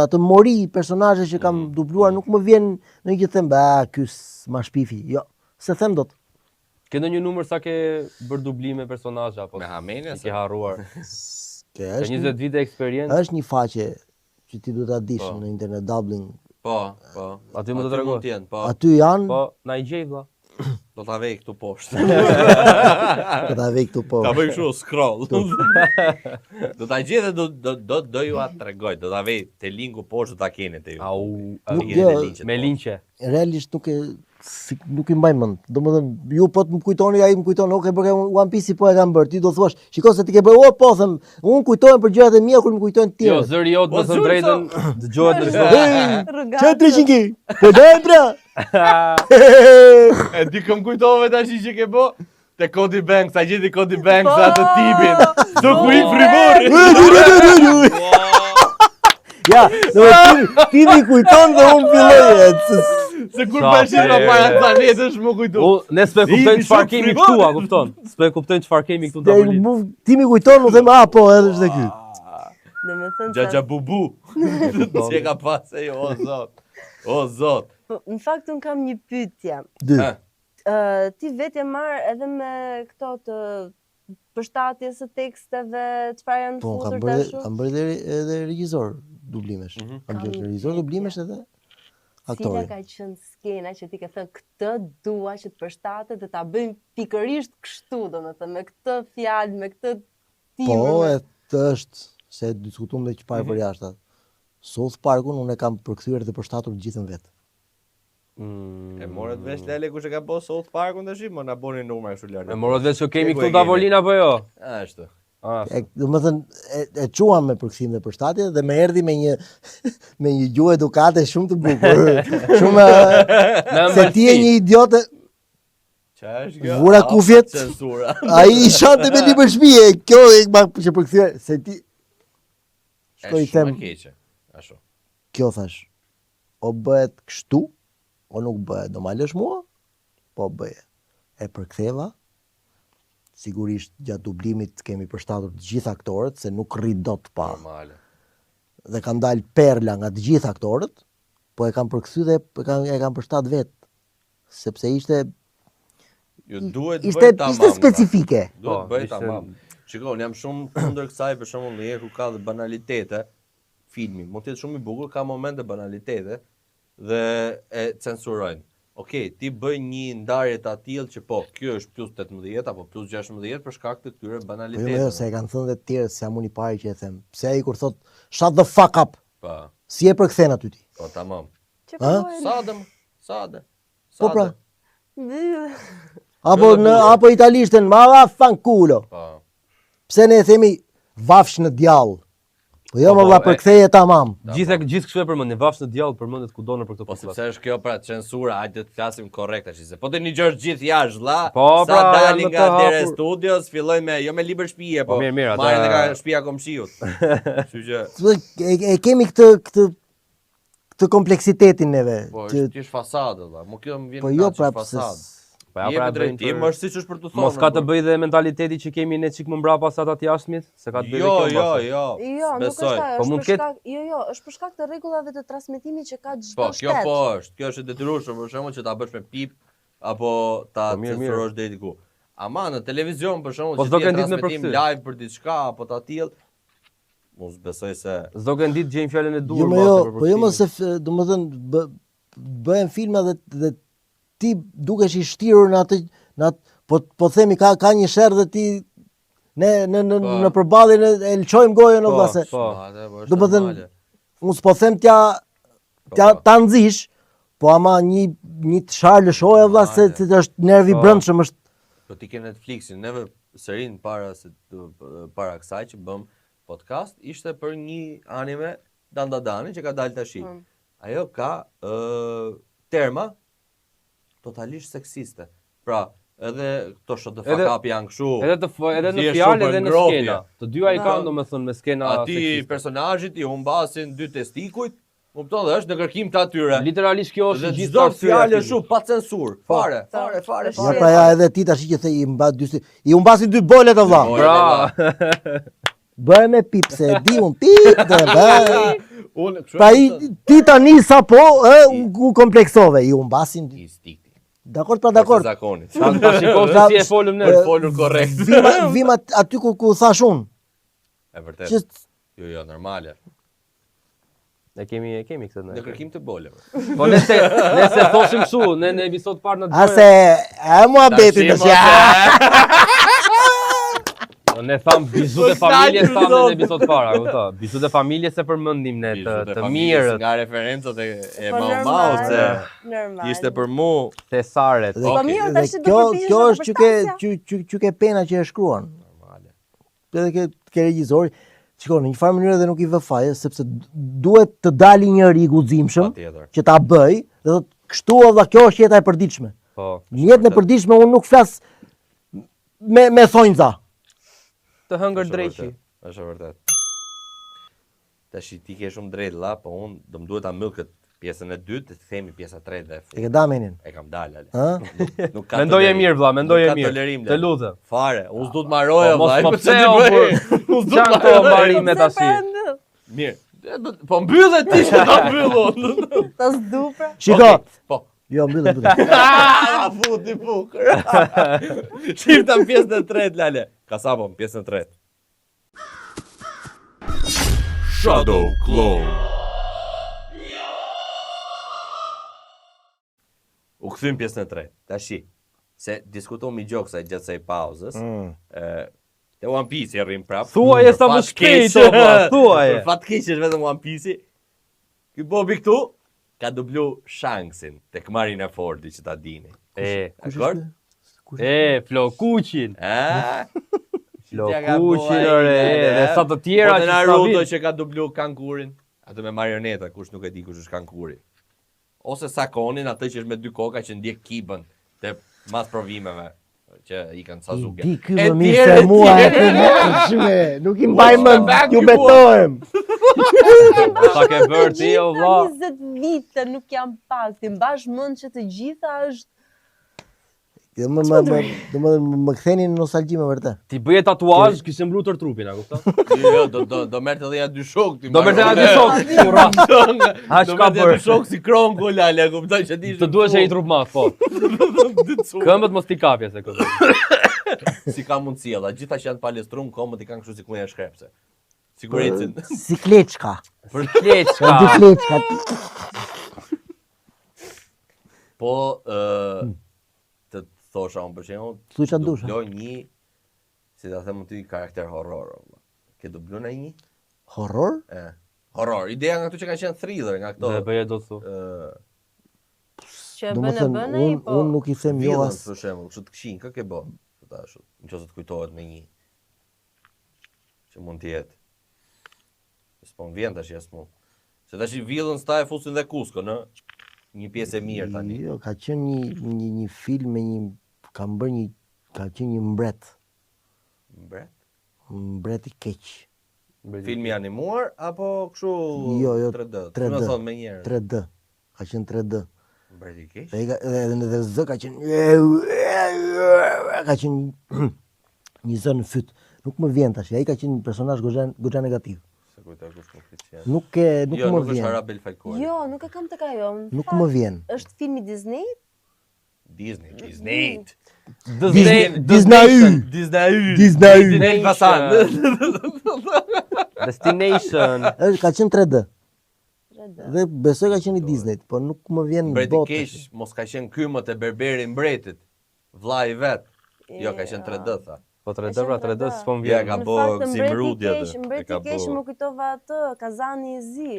atë mori personazhe që kam dubluar nuk më vjen në një që them, ky s'ma shpifi. Jo, se them dot. Ke ndonjë numër sa ke bërë dublime personazhe apo? Me Hamenja I ke harruar. Ke Ka është 20 vite eksperiencë. është një faqe që ti duhet ta dish Po. në internet doubling. Po. Aty më do t'tregoj. mund t'jenë, po. Aty janë, Po, na i gjej vlla. Do ta vej këtu poshtë. këta vej këtu po. Ta bëj kështu scroll. Do ta gjej dhe do ju atë tregoj, do ta vej te linku poshtë do ta keni te ju. Au, Do keni jo, te linqet me poshtë. linqe. Realisht nuk i mbaj mend. Domethënë, ju po të më kujtoni, ai më kujton, ok, bëra One Piece po e kam bërë. Ti do thuash, shiko se ti ke bërë, po them, unë kujtohem për gjërat e mia kur më kujtojnë të Jo, tjerë. zëri jot Po, me thënë zuri, drejtën, dëgjohet në çdo. Çe 300 Po dojmë pra. E di këm kujtove tash që ke bë? Te Cody Banks, sa gjeti Cody Banks atë tipin. Do ku i fribori. Ja, ti më kujton dhe unë filloj. Se kur bashim na para planetësh më kujtu. Ne s'pe kuptojmë Ibi çfarë shumë kemi frigori. këtu, a kupton? S'pe kuptojmë çfarë kemi këtu në tavolinë. Ti më kujton, u them, po, edhe është dhe ky. Domethënë Gjaja bubu. Si e ka pas e jo, o zot. O zot. në fakt un kam një pyetje. Dy. Ti vetë marr edhe me këto të përshtatjes së teksteve, çfarë janë Po, futur tash? kam bërë edhe regjisor dublimesh. Kam bërë regjisor dublimesh edhe Cila aktori. ka qenë skena që ti ke thënë këtë dua që të përshtatet dhe ta bëjmë pikërisht kështu, domethënë me këtë fjalë, me këtë timër. Po, e të është se diskutuam dhe që parë për jashtë. South Parkun unë e kam përkthyer dhe përshtatur të gjithën vetë. E morët vesh Lele kush e ka bërë South Parkun tash, më na bëni numra kështu lart. E morët vesh që kemi këtu tavolin apo jo? Ashtu. Domethënë e çuam me përkthim dhe përshtatje dhe më erdhi me një gjuhë edukate shumë të bukur. Shumë se ti je një idiotë. Çfarë është kjo? Vura kufjet. Censura. Ai i shante me libër shtëpie. Kjo e që përkthyer se ti shkoj i them. Keqe. Ashtu. Kjo thash. O bëhet kështu, o nuk bëhet. Do ma lësh mua? Po bëje. E përktheva. Sigurisht gjatë dublimit kemi përshtatur të gjithë aktorët se nuk rri dot pa. Normale. Dhe kanë dalë perla nga të gjithë aktorët, po e kanë përkthyer dhe e kanë përshtat vet. Sepse ishte ishte specifike. Duhet bëj tamam. Shiko, unë jam shumë kundër kësaj për shembull në ku ka dhe banalitete. Filmi mund të jetë shumë i bukur, ka momente banalitete dhe e censurojnë. Okej, ti bëj një ndarje të tillë që po, kjo është plus 18 apo plus 16 për shkak të këtyre banaliteteve. Jo, se e kanë thënë dhe të tjerë, se jam unë i pari që e them. Pse ai kur thot shut the fuck up. Po. Si e përkthen aty ti? Po tamam. Sade. Po pra. Apo italishten, ma vaffanculo. Po. Pse ne e themi vafsh në djall. Po jo, më përktheje tamam. Gjithë kështu e përmendin, vafsh në djall përmendet kudo në për këtë Po popull. sepse është kjo pra censura, hajde të flasim korrekt tash. Se po të një gjë gjithë jashtë vlla. Po, Sa pra, dalin janë nga të dera e hapur. studios, filloj me jo me libër shtëpie, po. mirë, marrin ata- nga shtëpia komshiut. Kështu që E kemi këtë kompleksitetin neve. po që- është fasadë valla. Mo kjo më vjen Po jo pra fasadë. Po ja Jemi pra drejtim, është siç është për të thonë. Mos ka të bëj dhe mentaliteti që kemi ne çik më mbrapa sa ata të jashtëmit, se ka të bëj Jo, kjo. jo, mbase. jo. Jo, nuk është Besoj. ajo, Po është mund për ketë- shkak, jo, është për shkak të rregullave të transmetimit që ka çdo Po, kjo shtet. po është. Kjo është e detyrueshme për shembull që ta bësh me pip apo ta Po, mirë, censurosh deri diku. Ama në televizion për shembull Po, që s'do ti kenë ditë me transmetim përkthy. live për diçka apo ta tillë, mos besoj se S'do kanë ditë gjejnë fjalën e duhur Jo, mbase jo, për po jo më përkthim. se domethënë bëhen filma dhe ti dukesh i shtirur në atë po themi ka një sherr dhe ti në përballjen e lçojmë gojën o vllase. Po. është Domethënë normale. unë s'po them ta nxish, po ama një të sharë lëshoja vlla se është nervi Po. brendshëm është. Po ti ke Netflixin, neve serin para para kësaj që bëm podcast ishte për një anime Dandadani që ka dalë tash. Ajo ka terma totalisht seksiste. Pra, edhe këto shot the fuck up janë kështu. Edhe në Thjesht fjalë super edhe në ngrohje. skena. Të dyja i kanë domethënë me skena Ati seksiste. personazhit i humbasin dy testikujt, kupton dhe është në kërkim të atyre. Literalisht kjo Dhe është gjithë çdo arsyeja e fjalë filmit. shumë pa censur. Fare. Ja pra ja edhe ti tash që the i humbasin dy bolet o vlla. Bra. Bëre me pip se e di un pip dhe bë. Unë Pra ti tani sapo u kompleksove, i humbasin. stikti. Dakord pra dakord. Zakonit. Ta shikoj se si e folëm ne. Folur korrekt. Vim aty ku thash unë. E vërtet. Që Jo, normale. Ne kemi këtë ne. Në kërkim të boleve. Po nëse thoshim kështu, ne në episod parë në ase e muhabetin tash. Ne tham bizut e familjes tham në episod para, kupto. Bizut e familjes se përmendim ne të mirët, Nga referencat e Po Mau se normal. ishte për mu. thesaret. Dhe- Po mirë, dhe tash do kjo përpiqesh kjo të është përshtatja. që ke pena që e shkruan. Normale. Edhe ke regjizori. Shikoj, në një farë mënyrë dhe nuk i vë faje, sepse duhet të dali njëri i guximshëm Patjetër. që ta bëj, dhe thotë kështu valla kjo është jeta e përditshme. Po. Në jetën e përditshme unë nuk flas me thonjza. Të hëngër Është dreqi. vërtet, është vërtet. Tash ti ke shumë drejt vlla, po unë do më duhet ta mbyll këtë pjesën e dytë, të themi pjesa 3 dhe E ke damenin. e kam dalë ale. Ë? Nuk ka. Mendoje tolerim. mirë vlla, mendoje Nuk ka mirë. tolerim, Të Lale. lutem. Fare, unë s'du të marroja Mos vlla. po po pse ç'ti o bëj? burr. Unë s'du të Çan këto marroja. marrim me tash. Mirë. Po mbyllet ti që ta mbyllun. Ta s'du pra. Shiko. Po. Jo, mbyllë. Ah, futi bukur. Shifta në pjesën e tretë, Lale. Ka sa po, në pjesën e tretë. Shadow Clone. U kthym pjesën e tretë. Tashi, se diskutojmë gjokë sa gjatë kësaj pauzës. Te One Piece rrim prap. Thuaje sa më shpejt, o, vlla, thuaje. Për fat keq është vetëm One Piece. Ky Bobi këtu ka dublu Shanksin tek Marina Fordi që ta dini. Dakor? Flokuqin. Flokuqin dhe sa të tjera që që Naruto që ka dublu Kankurin, atë me marioneta, kush nuk e di kush është Kankuri. Ose Sakonin, atë që është me dy koka që ndjek kibën te mas provimeve që i kanë Sasuke. Di ky më mirë se mua, nuk i mbaj mend, ju betohem. Sa ke bërë ti o vlla? 20 vite nuk jam pak, ti mbash mend që të gjitha është Më ktheni në nostalgji me vërtet. Ti bëje tatuazh, kishe mblutur trupin, a kupton? Jo, do merrte edhe ja dy shok ti. Do merrte ja dy shok, urra. Do merrte dy shok si kronku lale, kuptoj që ti. Të duhesh e i trup madh, po. Këmbët mos t'i kapje se këtë. Si ka mundësi edhe, gjitha që janë palestrum, këmbët i kanë kështu si ku janë shkrepse. Sigurisht. Si kleçka. Për kleçka. Dy kleçka. Po të thosha unë për shembull, Thuaj çfarë dush. dubloj një, si ta them ty, karakter horror. Ke dublu në një? Horror? Horror. Ideja nga këto që kanë qenë thriller, nga këto. Dhe bëje do të thu. që bënë ai po. Unë nuk i them jo Villain, as. për shembull, kështu të këqin, kë ke bë? Tash, nëse të kujtohet me një që mund të jetë. S'po më vjen tash jasmu. Se tash i villain sta e fusin dhe Kusko, në një pjesë e mirë tani. Jo, ka qenë një film me një ka qenë një mbret. Mbret? Mbret i keq. Filmi animuar apo kështu Jo, 3D? 3D. Më thon më njëherë. 3D. Ka qenë 3D. Mbret i keq? Dhe zë ka qenë një zë në fyt. Nuk më vjen tash. Ai ka qenë një personazh goxha negativ. Se kujtoj kush nuk fitjen. Nuk Jo, më nuk është vjen. Arabel Falconi. Jo, nuk e kam tek ajo. Nuk më vjen. Është filmi Disney? Disney. Disney Vasan. Destination. Ka qenë 3D. Dhe besoj ka qenë i Disney, por nuk më vjen Mbreti botë. keq, mos ka qenë kymët e berberi mbretit. Vlla i vet. Jo, ka qenë 3D tha. Po 3D pra 3D s'po më Ja, vjen. ka bo si mrudje atë. Mbreti i keq më kujtova atë, Kazani i zi.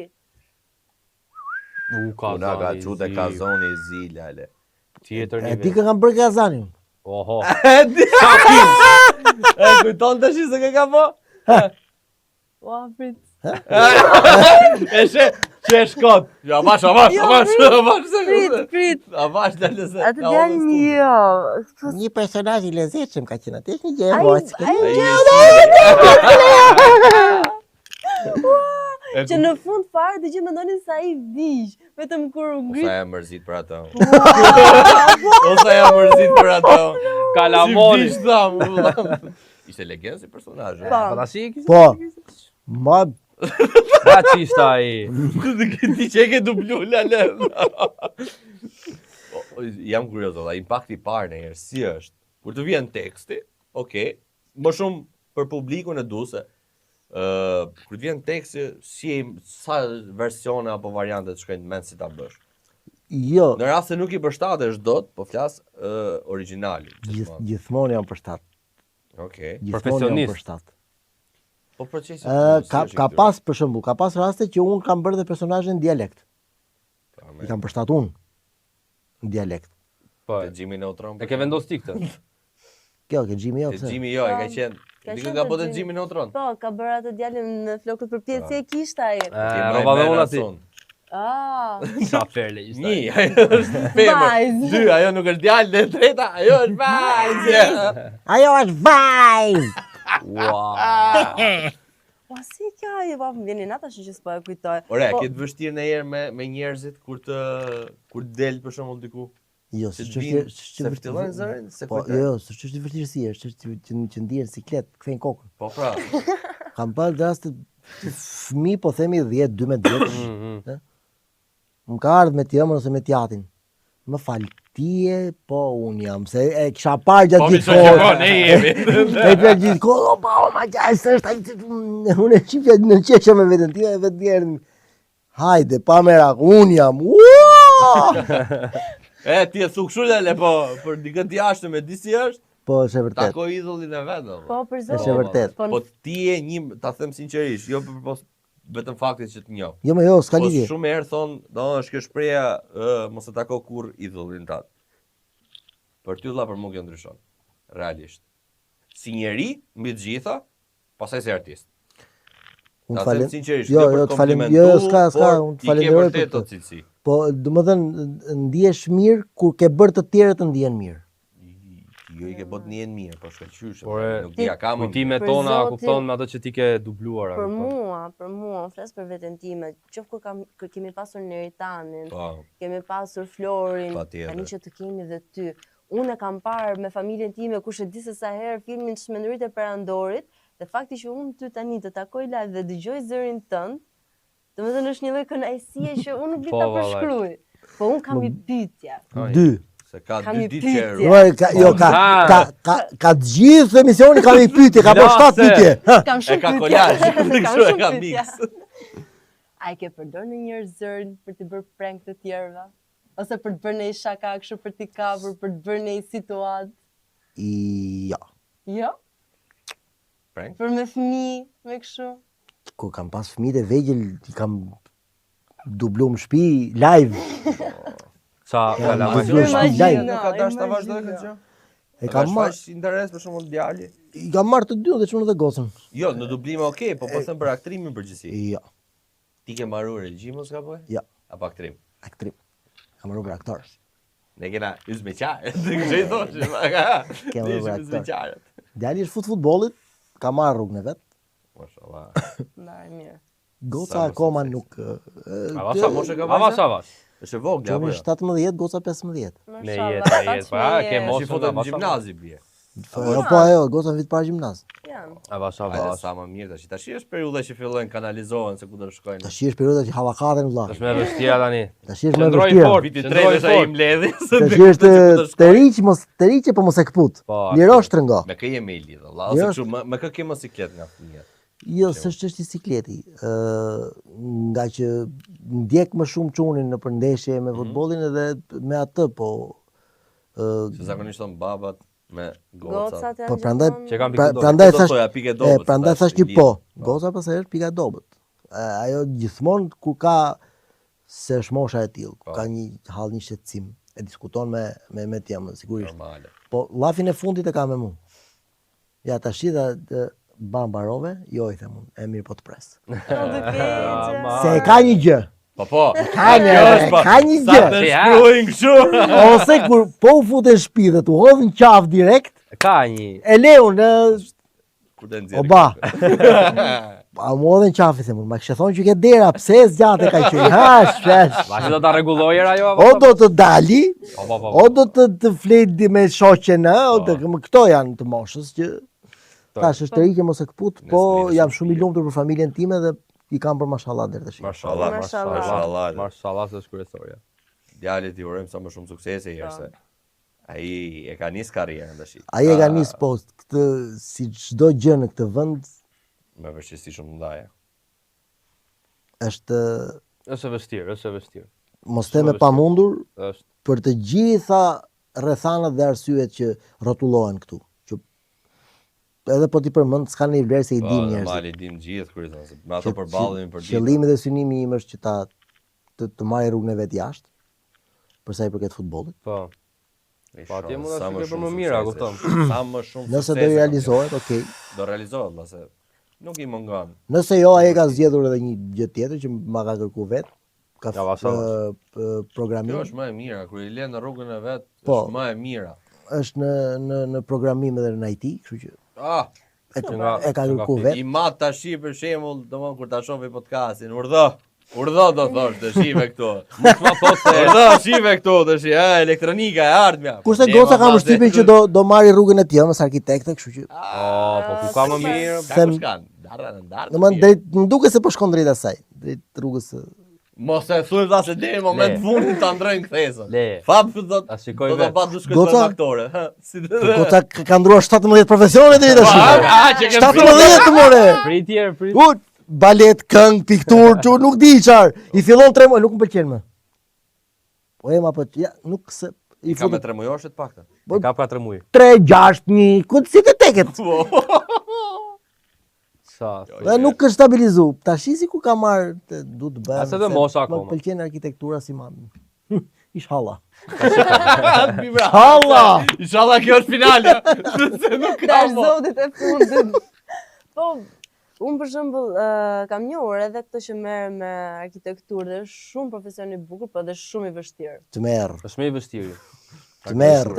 Ka Una ka çute kazoni i zi lale. Tjetër E di nivel. kë kam bërë Kazanin. Oho. E kujton tash se kë ka bë? Ua, prit. E që e shkot. Ja, avash. Prit. Avash dalë se. Atë djalin jo. Një personazh i lezetshëm ka qenë atë, një gjë e Ai moshë. që në fund fare dëgjoj mendonin se ai vdiq, vetëm kur u ngrit. Sa e mërzit për ato. Ose e mërzit për ato. Kalamoni. Si tham. Ishte legjend si personazh. Po. Po tash i kishte. Po. Ma Ka çishta ai. Ti që e ke dublu lale. Jam kurioz, valla, impakti i parë në herë si është? Kur të vjen teksti, okay, më shumë për publikun e duese. Kur të vjen teksti, sa versione apo variante të shkojnë mend si ta bësh? jo, Në rast se nuk i përshtatesh dot, po flas origjinali. gjithmonë jam për shtat. Okej. Gjithmonë jam Profesionist. për shtat. Po procesi. Ka pas për shembull, ka pas raste që un kam bërë dhe personazhe në dialekt. I kam përshtat unë në dialekt. Po. Te Jimmy Neutron. E ke vendos ti këtë? Kjo ke Jimmy jo. Te pse? Jimmy jo, e ka qenë. Ka Dikë qenë ka te bërë Jimmy. Jimmy Neutron. Po, ka bërë atë djalin në flokët për pjesë si e kishte ai. Rova dhe unë ati. Ah, Sa ferle ishte. Një, ajo është femër. Vajzë. 2, ajo nuk është djalë, dhe 3, ajo është vajzë. Ajo është vajzë. Wow. po si kjo ai, po më vjen nata që s'po e kujtoj. Ore, Po, ke të vështirë ndonjëherë me njerëzit kur del për shembull diku? Jo, Se s'është se fillojnë zërin, se Po, kujtojnë. jo, s'është i vërtetësi, është që ndihen siklet, kthejnë kokën. Po pra. Kam parë raste fëmijë po themi 10, 12 vjeç. Më ka ardhur me tjemën ose me tjatin. Më fal, ti e, po unë jam, se e kisha parë gjatë Po mi gjithë që po, kohës. ne jemi. E për gjithë kohë, o pa, o ma gjaj, së është, unë e qipja në qesha me vetën, ti e vetë njerën. Hajde, pa merak, unë jam, E, ti e thu kështu lele, po, për dikën jashtë me di si është, Po, është e vërtet. tako idhullin e vetë. po për Është e zotin. vërtet. Po ti e një, ta them sinqerisht, jo për vetëm fakti që të njoh. Jo, s'ka Po lidhje. shumë herë thon, është kjo shpreha, mos e tako kur idhullin tat. Për ty vëlla për mua kjo ndryshon. Realisht. Si njeri, mbi të gjitha, pastaj si artist. Unë Ta falem. them sinqerisht, Jo, për të falem. komplimentu, Jo, s'ka, por unë të i ke falenderoj vërtet për të këtë. cilësi. Po, domethënë ndihesh mirë kur ke bërë të tjerët të ndihen mirë. Jo i ke bot njën mirë, po shkëlqysh. Por Nuk dia kam. kujtimet Për tona zotin- kupton me ato që ti ke dubluar. Për mua, unë flas për veten time, qoftë kur kemi pasur Neritanin, Po. kemi pasur Florin, Patjetër. tani që të kemi dhe ty. Unë e kam parë me familjen time, kush e di se sa herë filmin Çmendurit e Perandorit, dhe fakti që unë ty tani të takoj live dhe dëgjoj zërin tënd, domethënë është një lloj kënaqësie që unë nuk di Po, ta vallaj. përshkruaj. Po unë kam një pyetje. 2. Se ka Kam 2 një ditë pyetje. që Jo, ka të gjithë emisioni ka një pyetje, ka bërë 7 pyetje. Kam e shumë ka pyetje. kolazh, Kam kështu e shumë ka pyetje. mix. A i ke përdor në njërë zërin për të bërë prank të tjerëve? Ose për të bërë një shaka kështu për t'i kapur, për të bërë një situatë? Ja. Jo? Prank? Për me fëmijë, me kështu? Kur kam pas fëmijët e vegjël, i kam dublu në shtëpi live. Sa Ja, la ma më shumë shumë. live. Nuk ka dash ta vazhdoj këtë gjë. E kam marrë, interes për shembull djali. i kam marrë të dy dhe çunë dhe gocën. Jo, në dublime okay, po them për aktrimin përgjithësi. Ja, Ti ke mbaruar regjim mos ka bëj? ja, Apo aktrim? aktrim. Kam marrë për aktor. Ne kena uzmeqare. Të gjej thosh. Kema Ne bërë ishim uzmeqare. Djali është futbollit, ka marrë rrugën e vet. Mashallah. Ndaj mirë. Goca Sa akoma mos e nuk Sa moshe ka Ava vajza? sa vash. Është e vogël apo Qëmi jo? 17, goca 15. Me jetë, pa, ke mos Si fotot në gjimnazi bie. Jo, po ajo, goca në vit para gjimnaz. Janë. Ava sa Ajde vash. sa më mirë tash. Tash është periudha që fillojnë kanalizohen se ku do të shkojnë. Tash është periudha që hallakaten vëlla. Është më vështirë tani. Tash është më Qëndroj vështirë. fort. Viti Qëndroj 3 është ai fort. mbledhi. Tash është të riq, mos të riqe, po mos e kput. Po, Lirosh trëngo. Me kë jemi lidh, valla. Jo, Ose kështu me kë ke mosiklet nga fëmijët. Jo, s'është çështje sikleti. Nga që ndjek më shumë çunin në përndeshje me futbollin edhe me atë, po Se zakonisht thon babat me gocat. Gocat janë po prandaj Që kam pikë dobët. prandaj Do thash thoja pikë dobët. prandaj tash, thash një i po. lidh. Goca pastaj është pika dobët. Ajo gjithmonë kur ka se është mosha e tillë, ku ka një hall një shqetësim, e diskuton me temën sigurisht. Normale. Po llafin e fundit e ka me mua. Ja tash dhe mbarove, jo I them unë, e mirë po të pres. Se e ka një gjë. Po. Ka një Sa gjë. të Si, ha? shkruajnë kështu. Ose kur po u futen në shtëpi dhe tu hodhin qaf direkt, Ka një. e leun në Ku të nxjerr. oba. Pa mu hodhin qafi se ma kështë thonë që ke dera, pse zgjate ka qenë, ha, shpesh. Vashi do ta rregullojë ajo O apo? do të dali, Po. o do të flejt me shoqen, o të këto janë të moshës që tash është të rikje mos e këput, po Nesër jam shumë shumë I lumtur për familjen time dhe I kam për mashallah deri tash. Mashallah, mashallah. Mashallah se është kryesorja. Djalit I urojmë sa më shumë suksese herë se ai e ka nis karrierën tash. Ai e ka nis post këtë si çdo gjë në këtë vend Me vështirësi shumë ndaja. është Është e vështirë. mos them e pamundur Është. për të gjitha rrethanat dhe arsyet që rrotullohen këtu. Që edhe po ti përmend s'ka një vlerë se I Po, dim njerëzit. normal I dim gjithë kur i thon se me ato përballemi për ditë. Qëllimi dhe synimi im është që të marrë rrugën e vet jashtë, për sa I përket futbollit. Po. Po atje mund ta Sa më shikoj për shumë më mira, suksese. kupton. Sa më shumë Nëse do suksese, realizohet, okay. do realizohet, valla se nuk I mungon. Nëse jo, ai ka zgjedhur edhe një gjë tjetër që ma ka kërku vet. Ka Ja, vasha. programim. Kjo është më e mira, kur I lën në rrugën e vet, Po. është më e mira. Është në programim edhe në IT, kështu që Ah, e Nga ka kërku fit. vet. I mat tash për shembull, domthon kur ta shohë podcastin, urdhë do thosh, të shive këtu. Ma po se Urdhë shive këtu, tash, elektronika e ardhmja. Kurse Ne goca ka ma përshtypjen që do marrë rrugën e tij mes arkitekte, kështu që po ku ka më mirë. Them darra në darë. domethënë drejt më duket se po shkon drejt asaj, drejt rrugës së Mos e thuaj valla se deri në moment Le. fundit ta ndrojnë kthesën. Le. Fap do A shikoj do ta vet. pa dush Goca? këtë aktore. Si goca ka ndruar 17 profesione deri tash. që ke 17 more. Prit. U balet, këngë, pikturë, çu nuk di çfarë. I fillon 3 muaj, nuk më pëlqen më. Po ema po ja, nuk se I Ka me futet 3 mujoshe të pakta. Ka 4 muaj. 3, 6, 1, ku si të teket. Sa. Dhe nuk është stabilizu. Tash si ku ka marrë du të bëhem. Ase dhe mosha akoma. Më pëlqen arkitektura si mam. Inshallah. Inshallah. Inshallah kjo është finale. Se nuk ka. Dash zotit e fundit. Po, unë për shembull kam njohur edhe këtë që merr me arkitekturë dhe është shumë profesion i bukur, po edhe shumë i vështirë. Të merr. Është më i vështirë. Të merr.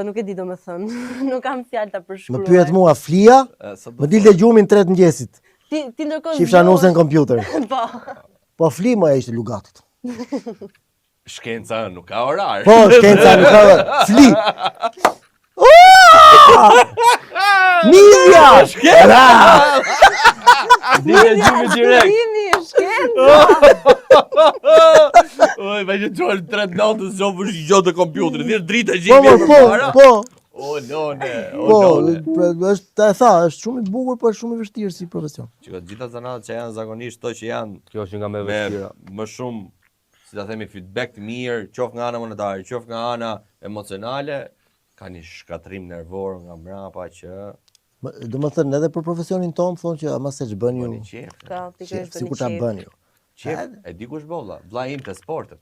Nuk e di domethënë. Nuk kam fjalë ta përshkruaj. Më pyet mua flia, më dilte gjumin 3 mëngjesit. Ti ndërkohë Shifsha nusën kompjuter. Po. Po fli më ishte lugatit. Shkenca nuk ka orar. Po, shkenca nuk ka orar. Fli. Mija! Shkenca! Dile gjumi direkt. Jemi shkencë. Oj, ma që qërë 3 natës që për shqo të kompjuterit, thjesht drita Po, gjemi po. O, none, Po, është e tha, është shumë i bukur, po është shumë i vështirë si profesion. Që gjitha zanatët që janë zakonisht to që janë Kjo është nga më e me vështira. më shumë, si ta themi, feedback të mirë, qoftë nga ana monetare, qoftë nga ana emocionale, ka një shkatrim nervor nga mbrapa që Do më thënë, edhe për profesionin tonë, thonë që ama se që bën ju, bëni qef. Ka pikërisht si kur ta bën ju. Qef, e di kush bolla, vlla im të sportet.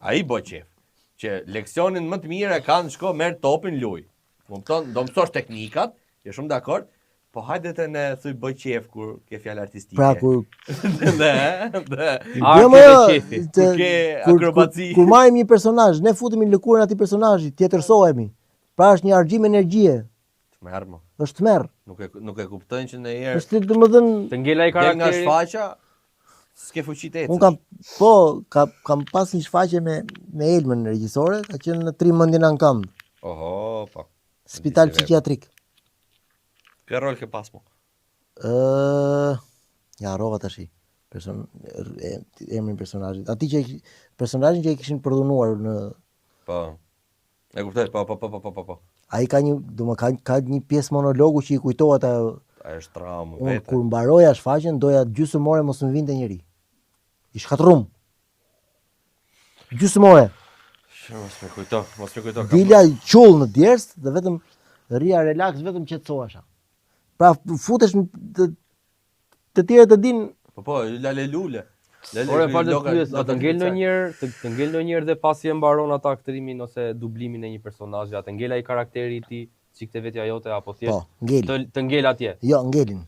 Ai bë qef. Që leksionin më të mirë e kanë shko merr topin luj. Kupton, do mësosh teknikat, je shumë dakord, po hajde të ne thuj bëj qef kur ke fjalë artistike. Pra, kur... Arti dhe qefi. Kur ke akrobaci. Kur marrim një personazh, ne futemi në lëkurën atij personazhi, tjetërsohemi. Pra është një argjim energjie, Të merr më. është tmerr. Nuk e kuptojnë që në herë Është domethënë Të ngela i del nga karakteri. shfaqja, s'ke fuqi të ecësh. un kam pas një shfaqje me Elmën regjisore, ka qenë në 3 mendjen ankam, Oho, po. spital psikiatrik. Kë rol ke pas mo? Ja harrova tash. Emrin personazhit. Personazhin që e kishin përdhunuar në Po. E kuptoj, po. ai ka një pjesë monologu që i kujtohet ajo. Ai është traumë Unë vetë. kur mbaroja shfaqjen doja gjysmore mos më vinte njeri. I shkatrum. Gjysmore. Mos më kujto. Dilja i qull në djers dhe vetëm rria relax, vetëm qetësohesha. Pra futesh në të tjerë të din. Po, lale lule. Ore falë të pyes, a të ngel ndonjëherë dhe pasi e mbaron ata aktrimin ose dublimin e një personazhi, a të ngela i karakteri i tij, çikte vetja jote apo thjesht Po, ngel. të ngel atje. Jo, ngelin.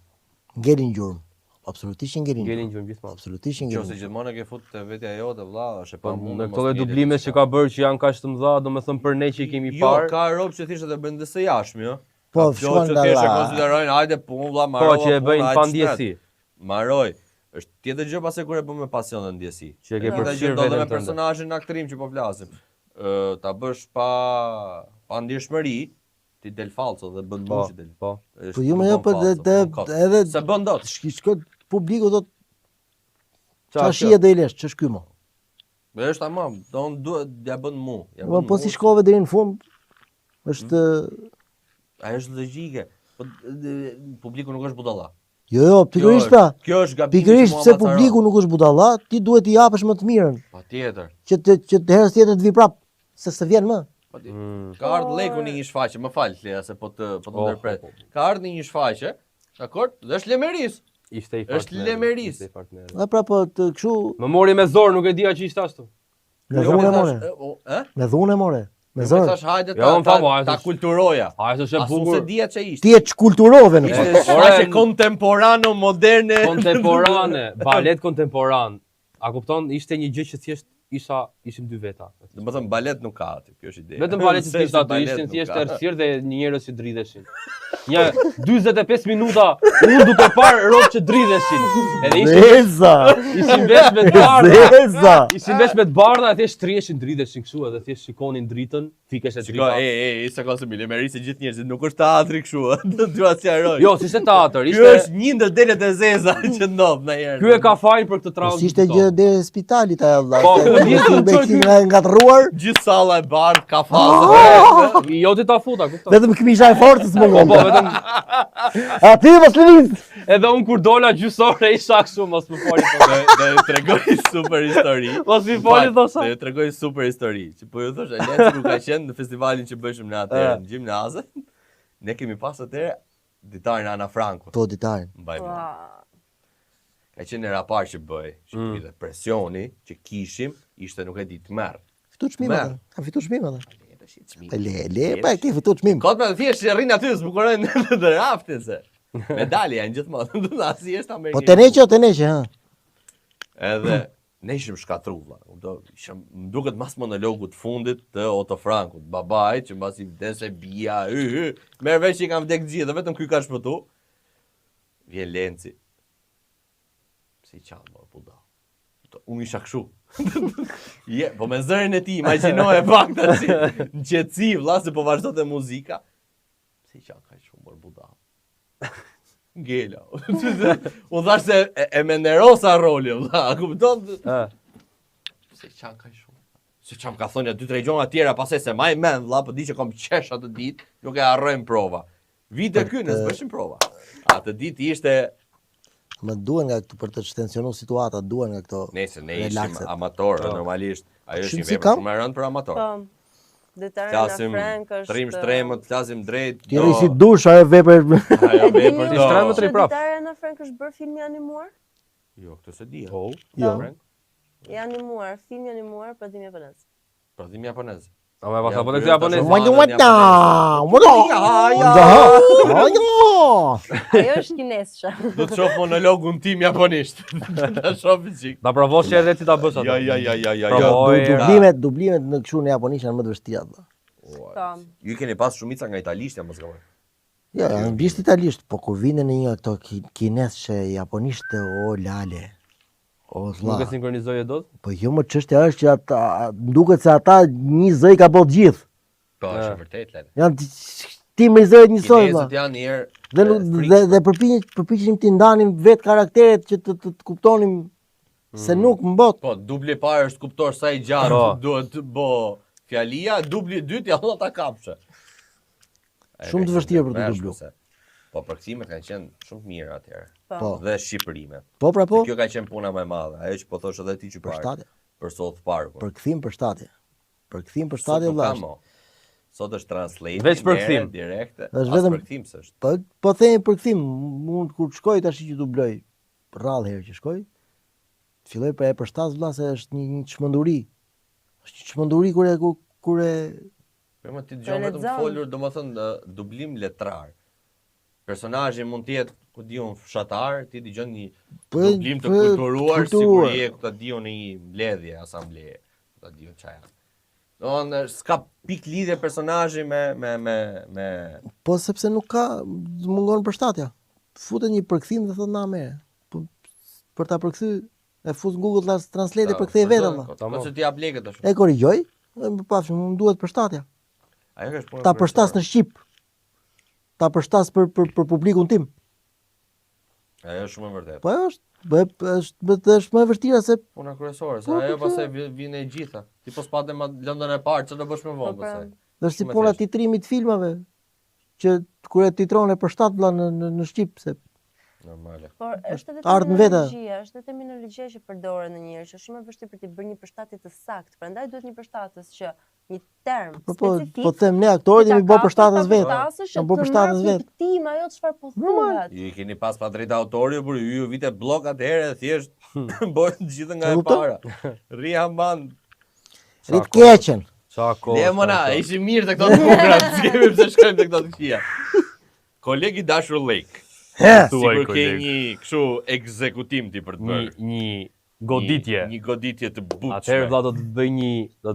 Ngelin gjurmë. Absolutisht ngelin. Ngelin gjurmë gjithmonë. Absolutisht Nëse ngelin. gjithmonë ke fut te vetja jote, vlla, është e Po pamundur. në këto dublime që ka bërë që janë kaq të mëdha, domethënë për ne që i kemi Jo, parë. ka rob që thjesht e bëjnë dhe së jashtëm, jo. Po, Ka shkon që nga thjesht e la. konsiderojnë, hajde punë, vlla, Po marrova. që e bëjnë punë, pa hajde ndjesi. shtet. Marroj. Është tjetër gjë pas e kur e bën me pasion dhe ndjesi. Që e ke Tjetër përfshirë gjë do dhe veten me tënde. personazhin në aktrim që po flasim. Ta bësh pa ndjeshmëri, ti del falso dhe bën Po, mushi del. po. Po jo më jo, po edhe se bën dot. shkoj publiku do Qa çfarë shije do i lesh, ç'është ky mo. Është tamam, don duhet ja bën mu. Ja Po bën po mu. si shkove deri në fund është Ajo është logjike. Po publiku nuk është budalla. jo, pikërisht pra. Kjo është gabimi. Pikërisht pse publiku nuk është budalla, ti duhet i japësh më të mirën, Patjetër. që të herës tjetër të vi prap, se s'të vjen më. Ka ardhur leku në një shfaqje, më fal Lea se po të ndërpret. po. Ka ardhur në një shfaqje, dakord? Dhe është lemeris. Ishte i Është lemeris. Dhe pra po të kështu Më mori me zor, nuk e dia që ishte ashtu. me Jo, dhunë më more. thash, Me dhunë more. Me Më zor. thash hajde Jo, më famo, ta kulturoja. A është e Asu se bukur, dia ç'e ishte. Ti e çkulturove në fakt. Ishte shfaqje kontemporano moderne. kontemporane, balet kontemporan. A kupton, ishte një gjë që thjesht ishim dy veta. Domethënë balet nuk ka aty, kjo është ide. Vetëm balet që Se kishte aty, balet ishin nuk thjesht ka. errësirë dhe një njerëz që dridheshin. Një 45 minuta unë duke parë rob që dridheshin. Edhe Zeza. ishin vesh me të bardha. Zeza. Ishin vesh me të bardha e thjesht triheshin, dridheshin kështu edhe thjesht shikonin dritën, fikeshe Shiko, drita. sa ka se bile, merisi gjithë njerëzit, nuk është teatri kështu, do t'ju asjaroj. Jo, si ishte teatr, Ky ishte është një ndër delet e zeza që ndodh ndonjëherë. ky e ka fajin për këtë traumë. Si ishte gjë deri spitalit ajo valla. Po, po, Nga ngatruar, Gjithë salla e bardh, ka fazë. Jo ti ta futa, kupton. vetëm këmisha e fortës më Po, ngon. po, vetëm Aty mos lëviz. edhe unë kur dola gjysore isha kështu, mos më fali po. Dhe ju tregoj super histori. Mos më fali thosha. Dhe ju tregoj super histori. Që po ju thosh, Alianci kur ka qenë në festivalin që bëjshëm në atëherë në gjimnazë, ne kemi pas atëherë ditarin Ana Franco. Po ditarin. Mbaj mend. Ka qenë era parë që bëj, që dhe presioni që kishim ishte nuk e di të merr. Fitu çmim atë. Ka fitu çmim atë. Le, Le, pa ke fitu çmim. Kot me thjesht që rrin aty zbukurojnë në raftin se. Medalja janë gjithmonë, do ta si është Amerikë. Po te neqe, ha. Edhe ne ishim shkatrulla. Më duket mas monologut fundit të Otto Frankut, babait që mbasi vdese bia, merr vesh që kanë vdekë gjithë, vetëm ky ka shpëtu. Vjen Lenci. Si qanë më buda. Unë isha këshu. Po me zërin e ti, imagjinoje pak të si në qetësi, vlla, se po vazhdo të muzika. Si qanë ka shumë më buda. Ngela. U thash se e menderosa roli, vlla, kupton? Si qanë ka shumë. Si qanë ka thonë 2-3 gjona tjera, pasaj se maj men, vlla, po di që kom qesh atë ditë, nuk e harrojmë prova. Vite kënë, s'bëshim prova. Atë ditë ishte. Më duhen nga këtu për të shtensionu situata, duhen nga këto. Nese, ne ishim amator, normalisht. Ajo është një si vepër shumë e rëndë për amator. Po. Flasim trim shtremët, flasim drejt. Ti rri si dush, ajo vepër. Ajo vepër Ti shtremët rri prap. Detarja në Frank është bërë filmi animuar? Jo, këtë se di. Po. Jo. I animuar, filmi animuar për dhimi japonez. Prodhimi japonez. A më pas apo të japonez. Ajo është kinesësha. Do të shoh monologun tim japonisht. Ta shoh çik. Ta provosh që edhe ti ta bësh atë. Ja. Dublimet në kështu në japonisht janë më të vështira. Ju keni pas shumica nga italisht, mos gaboj. Ja, anglisht italisht, po kur vjen në një nga këto kinesë japonisht, o lale. O Nuk vlla. e sinkronizoj dot? Po jo më çështja është që ata duket se ata një zë ka bërë gjithë. Po, është vërtet lale. Janë ti me zë njësoj vlla. Kinezët janë herë. Dhe përpiqemi ti ndanim vet karakteret që të kuptonim se nuk mbot. Po, dubli i parë është kuptor sa i gjatë duhet të bë fjalia, dubli i dytë ja Allah ta kapshe. Shumë të vështirë për të dubluar. Po përkthimet kanë qenë shumë të mira atëherë. Po. Dhe shqipërimet. Po pra po. Kjo ka qenë puna më e madhe. Ajo që po thosh edhe ti që parë. Për sot parku. Përkthim për shtatje. Përkthim për shtatje vllaç. Sot është translate. Veç përkthim direkte. Është vetëm përkthim s'është. Po themi përkthim. Mund kur shkoj tash që dubloj rrallë herë që shkoj. Filloj për e përshtat vlla se është një çmenduri. Është një çmenduri kur e Po më ti dëgjon vetëm folur, domethënë dublim letrar. Personazhi mund të jetë, ku diun, fshatar, ti dëgjon një dublim të kulturuar, sikur je ku ta diun në një mbledhje, asambleje, ta diun çfarë. Donë s'ka pik lidhje personazhi me Po sepse nuk ka mungon përshtatja. Futet një përkthim dhe thot na merr. Po për ta përkthy e fut Google Translate e përkthej vetë valla. Po se ti jap lekët tash. E korrigjoj, më pafshim, më duhet përshtatja. Ajo është puna. Ta përshtas në shqip. Ta përshtas për publikun tim. Ajo është shumë e vërtetë. Po është më e vështira se puna kryesore, se ajo pastaj vjen e gjitha. Ti po spatë lëndën e parë, çfarë do bësh më vonë pastaj? Është si puna titrimit të filmave që kur e titron e përshtat vlla në shqip se normale. Por është edhe terminologjia që përdoren ndonjëherë që është shumë e vështirë për të bërë një përshtatje të saktë. Prandaj duhet një përshtatës që një term specifik. Po them ne aktorët jemi bë përshtatës vetë. Ne bë përshtatës vetë. Tim ajo çfarë po thuhet. Ju keni pas pa drejt autori, por ju vite blok atëherë thjesht bëjnë gjithë nga e para. Rihamban. Rit keqen. Çako. Lemona, ishim mirë te këto bukrat, s'kemi pse shkojmë te këto të këqija. Kolegi dashur Lake. Sigur ke një kështu ekzekutim ti për të bërë. Një goditje. Një goditje të butshme. Atëherë vlla do të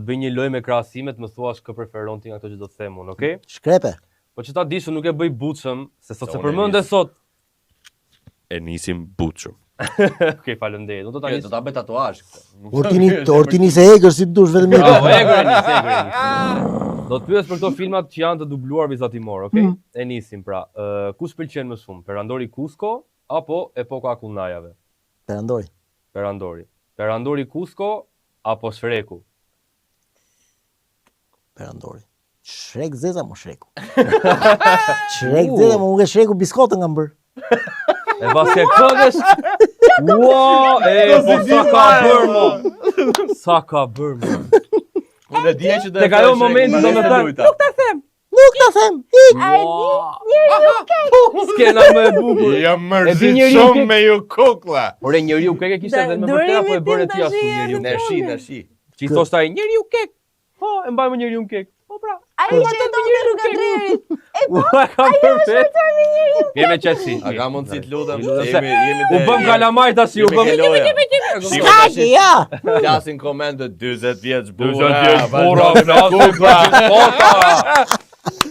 bëj një lojë me krahasimet, më thuash kë preferon ti nga ato që do të them unë, okay? Shkrepe. Po që ta dish unë nuk e bëj butshëm, se sot se përmendë sot. E nisim butshëm. Okej, faleminderit. Do ta nis. Do ta bëj tatuazh këtë. Ortini se egër si dush vetëm një. Po egër. Do të pyes për këto filmat që janë të dubluar vizatimor, okay? E nisim pra. Kush pëlqen më shumë? Perandori Cusco apo Epoka e Kullnajave? Perandori. Perandori Cusco apo Shreku? Perandori. Shrek zeza mo Shreku. Shrek zeza mo nga Shreku biskotë nga mbër. E paske këngësh. Ua, po sa ka bërë mo. Unë e dija që do të ajo momenti do të them. Nuk ta them. ta them. Skena më e bukur. Ja E di mërzit njeriu shumë kek. me ju kukla. Ore njeriu kek e kishte edhe më vërtet apo e bëre ti ashtu njeriu? Neshi. Që i thoshte ai njeriu kek. Po, e mbajmë njeriu kek. Po pra. Ai ishte tonë rruga Drerit. Ua ka perfekt. Jemi qetësi. A ka mundësi të lutem? Jemi u bëm kalamaj tash, u bëm. Kaqe, ja. Flasin komente 40 vjeç 40 burra. vjeç burra, flasin kota.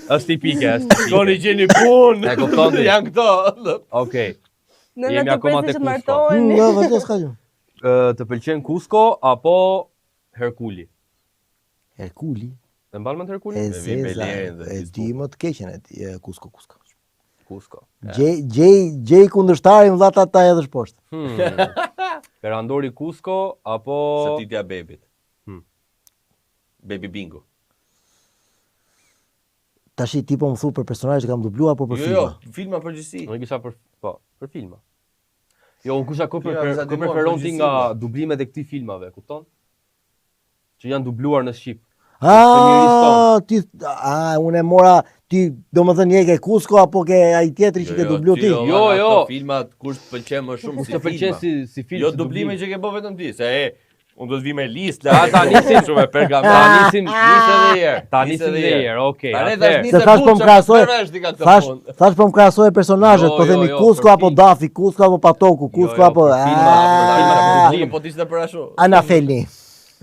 Është tipike, është tipike. Shkoni gjeni punë. E kupton ti? Janë këto. Okej. Në Jemi të akoma presi te që Cusco. martoheni. Jo, vazhdo s'ka gjë. Të pëlqen Cusco apo Herkuli? Herkuli. E mban mend Herkulin? E vim zeza. Belerin dhe E di më të keqen e Cusco. Cusco. Gjej kundërshtarin vlla ta hedhësh poshtë. Perandori Cusco apo Shëtitja bebit. Baby bingo. Tashi ti po më thu për personazhe që kam dubluar apo për Jo, filma? filma përgjithësi. Unë kisha për filma. Jo, unë kisha kë Filma vizatimor, preferon ti nga përgjithësi, dublimet e këtij filmave, kupton? Që janë dubluar në shqip. Unë e mora ti, domethënë je ke Cusco apo ke ai tjetri që ke dublu ti? Jo. Filmat kush të pëlqen më shumë Kush të pëlqen si film? Jo dublime që ke bë vetëm ti, se unë do të vi me listë. Ta nisim shumë me pergamen. Ta nisim edhe herë. Ta nisim edhe herë, okay. Se thash po më krahasoj. Thash po më krahasoj personazhet, po themi Cusco apo Dafi, Cusco apo Patoku, Cusco apo po ti s'e për ashtu. Anafeli.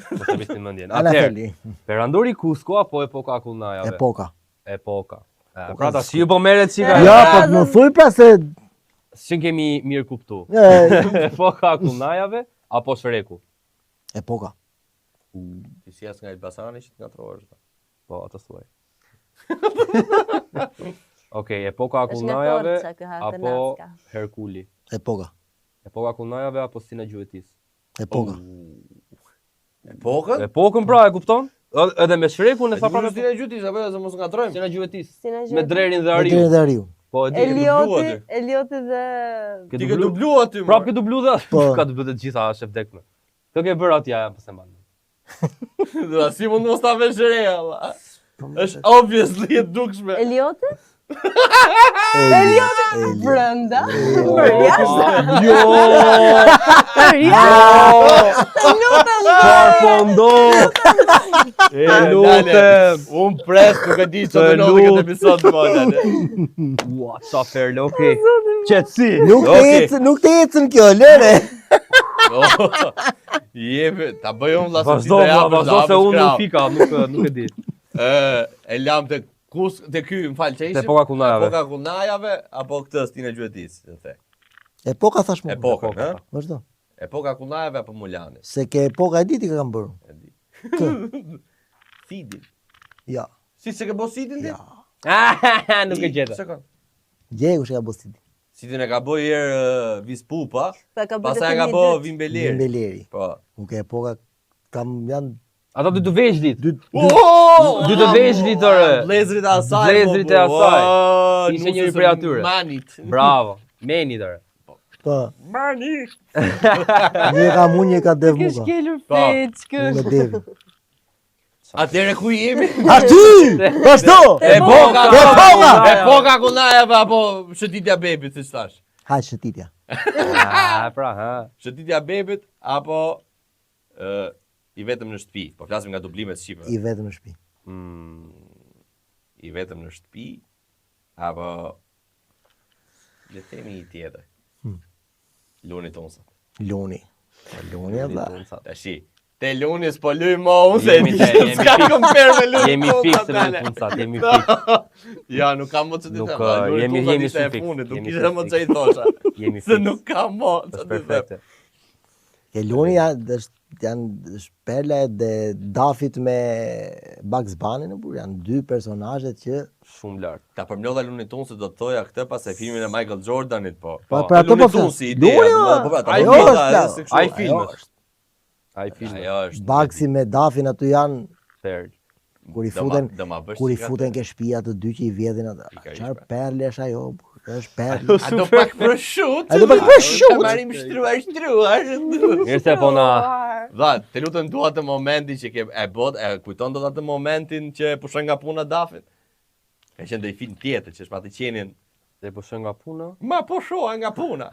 Po të vitin mendjen. Anafeli. Perandori Cusco apo epoka Akullnajave? Epoka. Pra ta si ju po merret çika. Ja, po më thuj pra se Shin kemi mirë kuptu. Epoka Akullnajave apo Shreku? Epoka. Ti si as nga Elbasani që të ngatrohesh. Po, atë thuaj. Okej, epoka Akullnajave apo Herkuli? Epoka. Epoka Akullnajave apo Sina Gjuetis? Epoka. Epokën? Epokën pra, e kupton? Edhe me Shrekun e tha Pra pra Stina Gjuetis apo se mos ngatrojmë. Sina Gjuetis. Me Drerin dhe Me Ariu. Drerin dhe Ariu. Po, e di. Elioti dhe Ti ke dublu aty. Prap ke dublu dhe Po. ka të bëtë të gjitha është e vdekme. Kë ke bërë atja, po se mban. Do si mund mos ta vesh re alla. Është obviously e dukshme. Elioti? Elioti Brenda. Jo! Çfarë po ndodh? E lutem. Un pres nuk e di çfarë do të këtë episod më. Ua, sa ferle, okay. Qetësi. Nuk të ecën kjo, lëre. Jemi, ta bëj unë vëlla se Vazhdo, vazhdo se unë nuk fika, nuk e di. E lam te ky, më fal, çe ishim? Te epoka Kullnajave. Epoka Kullnajave apo këtë Stina Gjuetis, e the. Epoka thash më. Epoka, ha? Vazhdo. Epoka Kullnajave apo Mulani? Se ke epoka e diti ka kam bërë. E di. Kë? Sidin. Ja. Si se ke bo Sidin ti? Ja. Nuk e gjeta. Sekond. Gjej kush e ka bërë Sidin. Sidin e ka bo herë Vispupa, Pastaj pastaj ka bo Vimbeleri. Vimbeleri. Po. Nuk e epoka kam janë Ata dy të veçlit. dy Dy të veçlit ore. Vlezrit e asaj. Vlezrit e asaj. Ishte njëri prej atyre. Manit. Bravo. Meni ore. po. Manit. Një ka mu, një ka dev muka. Kelur Po. feçkë. Unë me devi. Atëre ku jemi? Aty! Vazhdo! Epoka Kullnajave apo shëtitja bebit, si thash. Ha shëtitja. Pra, ha. Shëtitja bebit apo i vetëm në shtëpi. Po flasim nga dublimet shqipe. I vetëm në shtëpi. I vetëm në shtëpi apo le të themi një tjetër. Luni Tonsa. Luni. Luni e vlla. Tashi. Te Luni s'po luj mo unë se Jemi s'ka komper me Luni. Jemi fiks me puncat, jemi fiks. Ja, nuk kam më që të Nuk, them. Luni jemi Tonsa ishte e fiks, fundit, nuk jemi kishe më fiks. që i thosha. Jemi Se fiks. nuk kam më që Është të them. perfekte. Ke Luni janë shperle dhe Dafit me Bugs Bunny në burë. Janë dy personazhet që Shumë lart. Ta përmlodha Luni Tonsi do të thoja këtë pas e filmin e Michael Jordanit, po. Po, për ato po flas. Ai filmi. Ai filmi. Ajo është. Bugsi me Dafin aty janë Third. kur i futen ke shtëpia të dy që i vjedhin ata. Çfarë perle është ajo? Është perle. A do pak prosciutto? A do pak prosciutto? Marim shtruar. Mirë se po na Dha, te lutem dua atë momentin që ke e bot, e kujton dot atë momentin që pushon nga puna Dafit. Ka qenë dhe i film tjetër që është pa të qenin Dhe po shën nga puna. ma po shoha nga puna.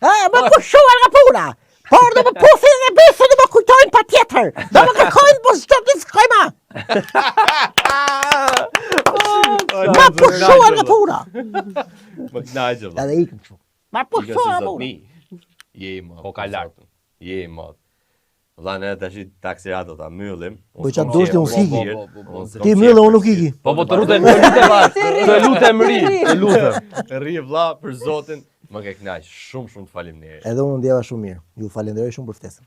Më po shuar nga puna. Por do më pusin dhe besë do më kujtojnë pa tjetër. Do më kërkojnë po s'do të shkojma. Ma po shuar nga puna. Më knaqë vëlla. Edhe ikëm kështu. Ma po Ika shuar si nga puna. zotni. Je i mod. Po ka lart. Je i mod. Vëlla ne tash taksirato ta mbyllim. Po ç'a dush ti unë siki. Ti Ti myllë unë nuk iki. Po të lutem, të lutem ri, të lutem. Rri vëlla për zotin. Më ke knaq, shumë të faleminderit. Edhe unë ndjeva shumë mirë. Ju falenderoj shumë për ftesën.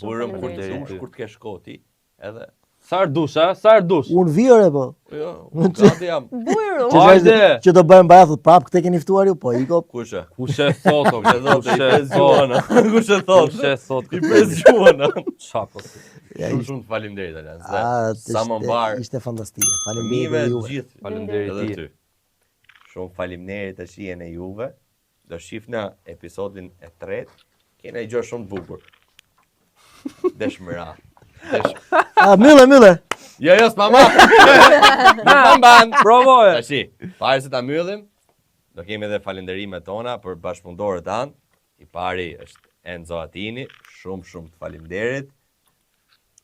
Burëm kur të faleminderit. dush kur të kesh shkoti, edhe Sa dush, a? Sa dush? Unë vijore po. jo, gati jam. Bujrum. Hajde. Që do bëjmë bajathut prapë këtë keni ftuar ju, po iko. Kush e? Kush e thot, o, Kush e thot, i kush e pres thot, gjuana. Kush e thot? kush e thot, I pres gjuana. Qa po si. Shumë të faleminderit Alan. Sa më Ishte mbar. ishte fantastike. Mive Faleminderit juve. gjithë. Faleminderit Edhe ti. ty. Shumë faleminderit të shihen e juve. Do shifna episodin e 3. Kena i gjë shumë të bukur. Deshmëra. Mylle. Jo, s'ma ma. Nuk ban. Provoje. Tashi, pari se ta mbyllim, do kemi edhe falenderimet tona për bashkëpunëtorët tanë. I pari është Enzo Atini, shumë të faleminderit.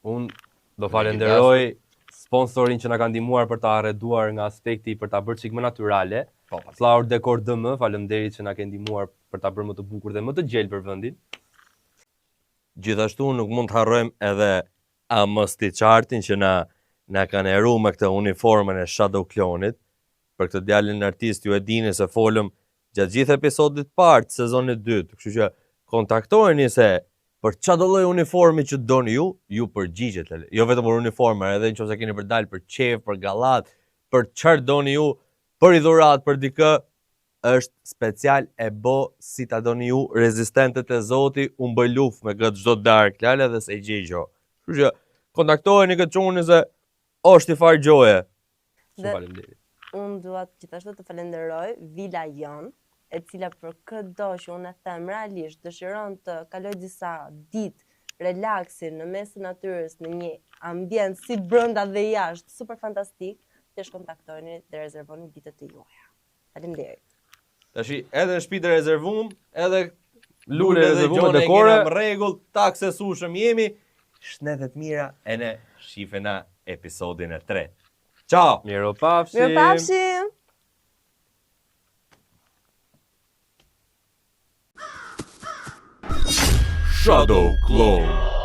Unë do falenderoj sponsorin që na ka ndihmuar për ta arreduar nga aspekti për ta bërë çik më natyrale. Po, Flower Decor DM, faleminderit që na ke ndihmuar për ta bërë më të bukur dhe më të gjelbër vendin. Gjithashtu nuk mund të harrojmë edhe Amosti Chartin që na kanë eruar me këtë uniformën e Shadow Clonit. Për këtë djalin artist ju e dini se folëm gjatë gjithë episodit parë të sezonit 2. Kështu që kontaktojeni se për çdo lloj uniformi që doni ju përgjigjet. Jo vetëm për uniforma, edhe nëse keni për dalë për qef, për gallat, për çfarë doni ju, për i dhurat, për dikë, është special e bo si ta doni ju, rezistentët e Zoti, unë bëj luftë me këtë çdo dark lale dhe se i gjigjo. Kështu që kontaktojeni këtë çuni se është i farë gjoje. Shumë faleminderit. Unë dua gjithashtu të falenderoj Vila Jon, e cila për këdo që unë e them realisht dëshiron të kaloj disa ditë relaksin në mes të natyrës në një ambient si brenda dhe jashtë super fantastik, të kontaktojeni dhe rezervoni ditët e juaja. Faleminderit. Tashi edhe në shtëpi të rezervuam, edhe Lule dhe rezervume gjone dekore. kena në rregull, taksesushëm jemi, shnetet mira e ne shifena episodin e 3. Ciao! Miropafshim. Mirupafshim! Shadow Clone.